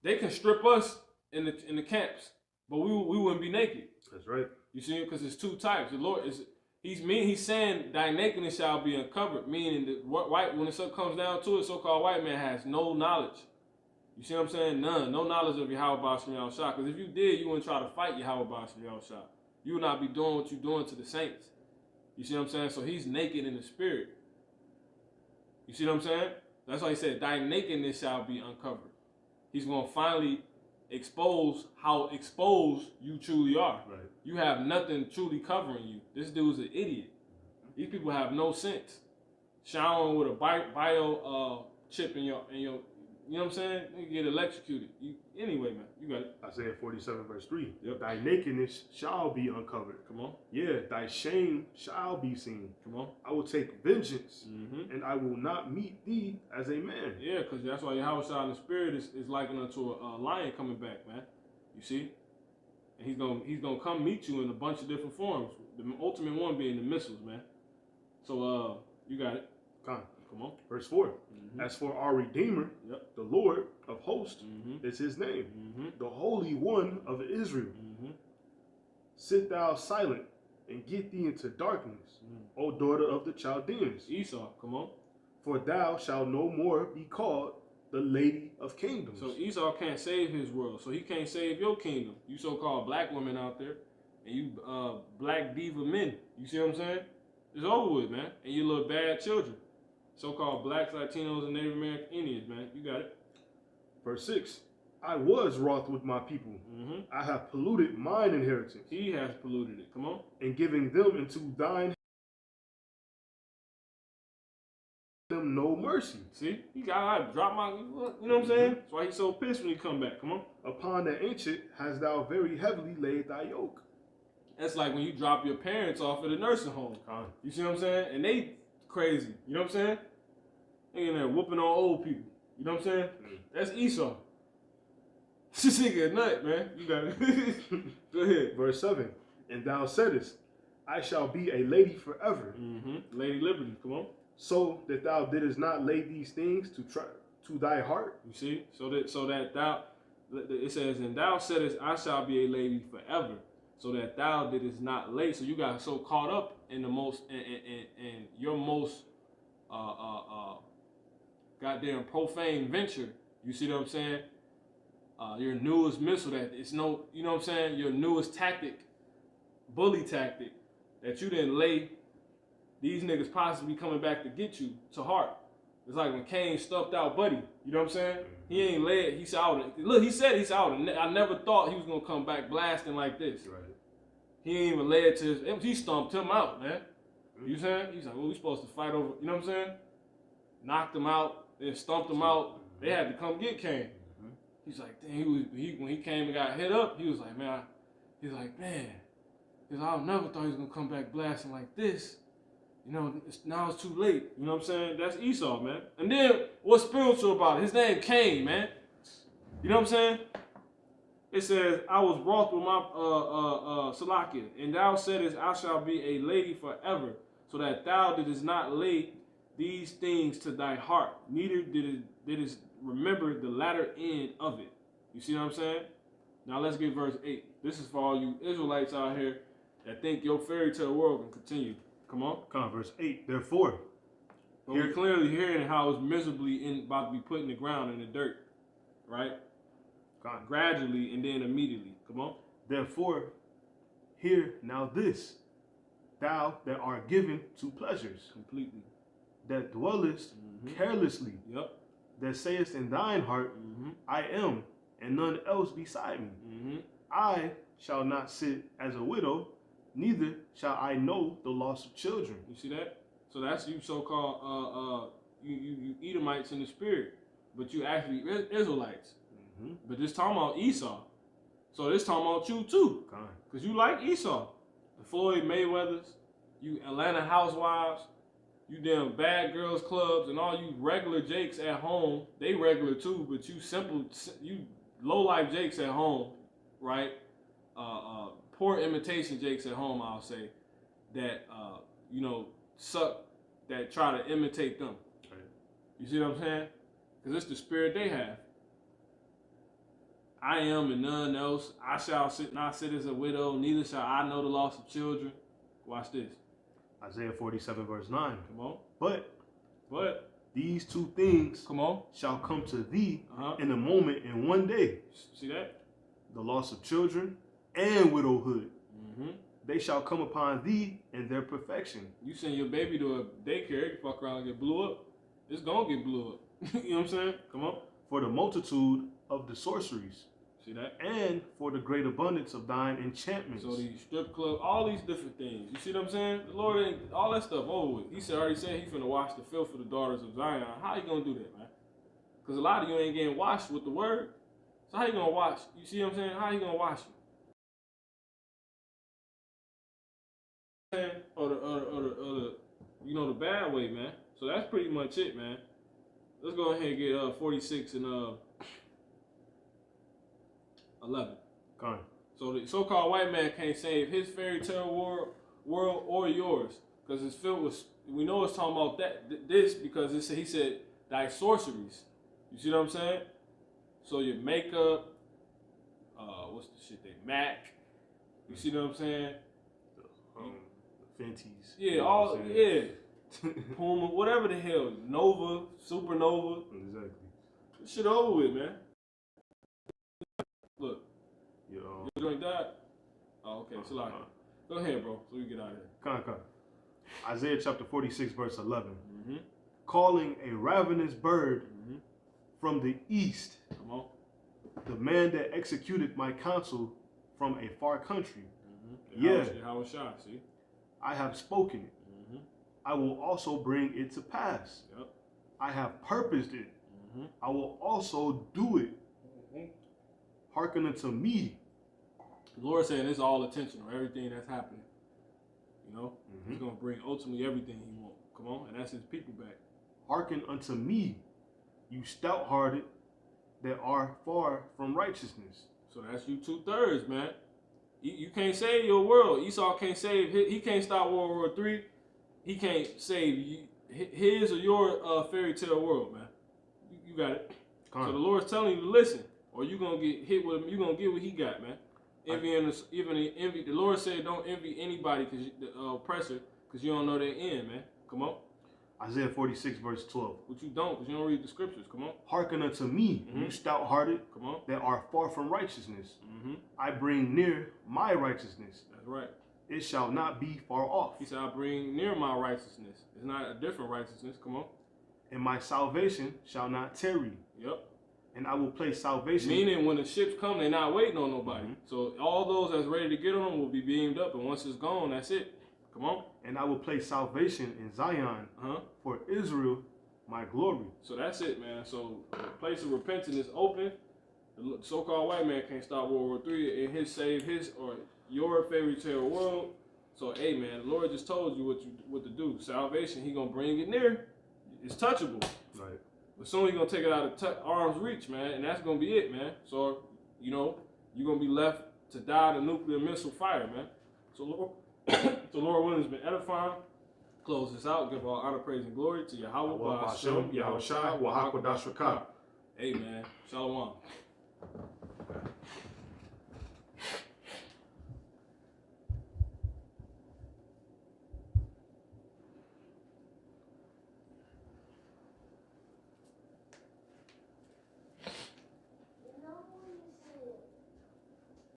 they can strip us in the camps, but we wouldn't be naked. That's right. You see, because it's 2 types. The Lord he's saying thy nakedness shall be uncovered, meaning that when it comes down to it, so-called white man has no knowledge. You see what I'm saying? None. No knowledge of Yahweh Ba'ashem Yahushua. Because if you did, you wouldn't try to fight Yahweh Ba'ashem Yahushua. You would not be doing what you're doing to the saints. You see what I'm saying? So he's naked in the spirit. You see what I'm saying? That's why he said, thy nakedness shall be uncovered. He's going to finally expose how exposed you truly are. Right. You have nothing truly covering you. This dude's an idiot. These people have no sense. Showering with a bio chip in your, you know what I'm saying? You get electrocuted. Anyway, man, you got it. Isaiah 47 verse 3. Yep. Thy nakedness shall be uncovered. Come on. Yeah, thy shame shall be seen. Come on. I will take vengeance, Mm-hmm. and I will not meet thee as a man. Yeah, because that's why Yahweh Shah in the spirit is likened unto a lion coming back, man. You see? And he's gonna come meet you in a bunch of different forms. The ultimate one being the missiles, man. So you got it. Come on. Verse 4. Mm-hmm. As for our Redeemer, Yep. the Lord of hosts Mm-hmm. is his name, Mm-hmm. the Holy One of Israel. Mm-hmm. Sit thou silent and get thee into darkness, O daughter of the Chaldeans. Esau, come on. For thou shalt no more be called the Lady of Kingdoms. So Esau can't save his world, so he can't save your kingdom. You so-called black women out there, and you black diva men. You see what I'm saying? It's over with, man. And you little bad children. So-called blacks, Latinos, and Native American Indians, man. You got it. Verse 6. I was wroth with my people. Mm-hmm. I have polluted mine inheritance, He has polluted it. Come on. and giving them into thine them no mercy. See? He got I drop my, you know what I'm saying? That's why he's so pissed when he come back. Come on. Upon the ancient hast thou very heavily laid thy yoke. That's like when you drop your parents off at a nursing home. You see what I'm saying? And they crazy. You know what I'm saying? They in there whooping on old people. You know what I'm saying? That's Esau. This nigga a nut, man. You got it. Go ahead. Verse 7. And thou saidest, I shall be a lady forever. Mm-hmm. Lady Liberty, come on. So that thou didst not lay these things to thy heart. You see? So that thou, it says, and thou saidest, I shall be a lady forever. So that thou didst not lay. So you got so caught up in the most, in your most, goddamn profane venture. You see what I'm saying? Your newest missile that it's no, you know what I'm saying? Your newest tactic, bully tactic, that you didn't lay these niggas possibly coming back to get you to heart. It's like when Cain stuffed out Buddy. You know what I'm saying? He ain't led. He's out. Look, he said he's out. I never thought he was gonna come back blasting like this. Right. He ain't even led to his. He stomped him out, man. You saying? He's like, well, we supposed to fight over. You know what I'm saying? Knocked him out, then stumped him out. They had to come get Cain. He's like, dang, when he came and got hit up, he was like, man, he's like, I never thought he was gonna come back blasting like this. You know, now it's too late. You know what I'm saying? That's Esau, man. And then what's spiritual about it? His name Cain, man. You know what I'm saying? It says, I was wroth with my Salakia, and thou saidest, I shall be a lady forever, so that thou didst not lay these things to thy heart, neither didst remember the latter end of it. You see what I'm saying? Now let's get verse 8. This is for all you Israelites out here that think your fairy tale world can continue. Come on. Verse 8. Therefore, but we're clearly hearing how it's miserably about to be put in the ground in the dirt, right? Gradually and then immediately. Come on. Therefore, hear now this, thou that art given to pleasures, Completely. that dwellest carelessly, Yep. that sayest in thine heart, I am, and none else beside me. I shall not sit as a widow, neither shall I know the loss of children. You see that? So that's you so-called you Edomites in the spirit, but you actually Israelites. But this talking about Esau. So this talking about you too. Because you like Esau. The Floyd Mayweathers, you Atlanta housewives, you damn bad girls clubs, and all you regular jakes at home, they regular too, but you low-life jakes at home, right? Poor imitation jakes at home, I'll say, that, you know, suck, that try to imitate them. Right. You see what I'm saying? Because it's the spirit they have. I am and none else. I shall not sit as a widow, neither shall I know the loss of children. Watch this. Isaiah 47 verse 9. Come on. But These two things Come on. shall come to thee in a moment, in one day. See that? The loss of children and widowhood. Mm-hmm. They shall come upon thee in their perfection. You send your baby to a daycare, you fuck around and get blew up. It's gonna get blew up. You know what I'm saying? Come on. For the multitude of the sorceries. See that? And for the great abundance of thine enchantments. So these strip clubs, all these different things. You see what I'm saying? The Lord ain't all that stuff over with. He already said he finna wash the filth of the daughters of Zion. How you gonna do that, man? Because a lot of you ain't getting washed with the word. So how you gonna wash? You see what I'm saying? How you gonna wash you? Or the you know, the bad way, man. So that's pretty much it, man. Let's go ahead and get 46 and 11. Come. So the so-called white man can't save his fairy tale world or yours, because it's filled with. We know it's talking about this because he said thy sorceries. You see what I'm saying? So your makeup, what's the shit they Mac? You see what I'm saying? The Fenties. Yeah, all Puma, whatever the hell, Nova, Supernova. Exactly. This shit over with, man. Look. Yo. You drink that? Oh, okay. So like, go ahead, bro. So we get out of here. Come. Isaiah chapter 46, verse 11. Mm-hmm. Calling a ravenous bird from the east. Come on. The man that executed my counsel from a far country. Mm-hmm. Yeah. How it shine, see? I have spoken it. Mm-hmm. I will also bring it to pass. Yep. I have purposed it. Mm-hmm. I will also do it. Mm-hmm. Hearken unto me. The Lord saying it's all intentional, everything that's happening. You know? He's going to bring ultimately everything he wants. Come on? And that's his people back. Hearken unto me, you stout-hearted that are far from righteousness. So that's you 2/3, man. You can't save your world. Esau can't save he can't stop World War III. He can't save his or your fairy tale world, man. You got it. So the Lord's telling you to listen, or you're gonna get hit with him. You're gonna get what he got, man. Envy. The Lord said, don't envy anybody, because the oppressor, because you don't know their end, man. Come on. Isaiah 46, verse 12. But you don't, because you don't read the scriptures. Come on. Hearken unto me, you stout-hearted, come on, that are far from righteousness. I bring near my righteousness. That's right. It shall not be far off. He said, I bring near my righteousness. It's not a different righteousness. Come on. And my salvation shall not tarry. Yep. And I will place salvation. Meaning when the ships come, they're not waiting on nobody. So all those that's ready to get on them will be beamed up. And once it's gone, that's it. Come on. And I will place salvation in Zion for Israel, my glory. So that's it, man. So the place of repentance is open. The so-called white man can't stop World War III and save his or your fairy tale world. So, hey, man, the Lord just told you what to do. Salvation, he going to bring it near. It's touchable. Right. But soon he's going to take it out of arm's reach, man. And that's going to be it, man. So, you know, you're going to be left to die in the nuclear missile fire, man. So, Lord, so Lord Williams has been edifying. Close this out. Give all honor, praise, and glory to Yahweh, Ba'ashem, Yahweh Shai, Wahakwadashrakah. Amen. Shalom.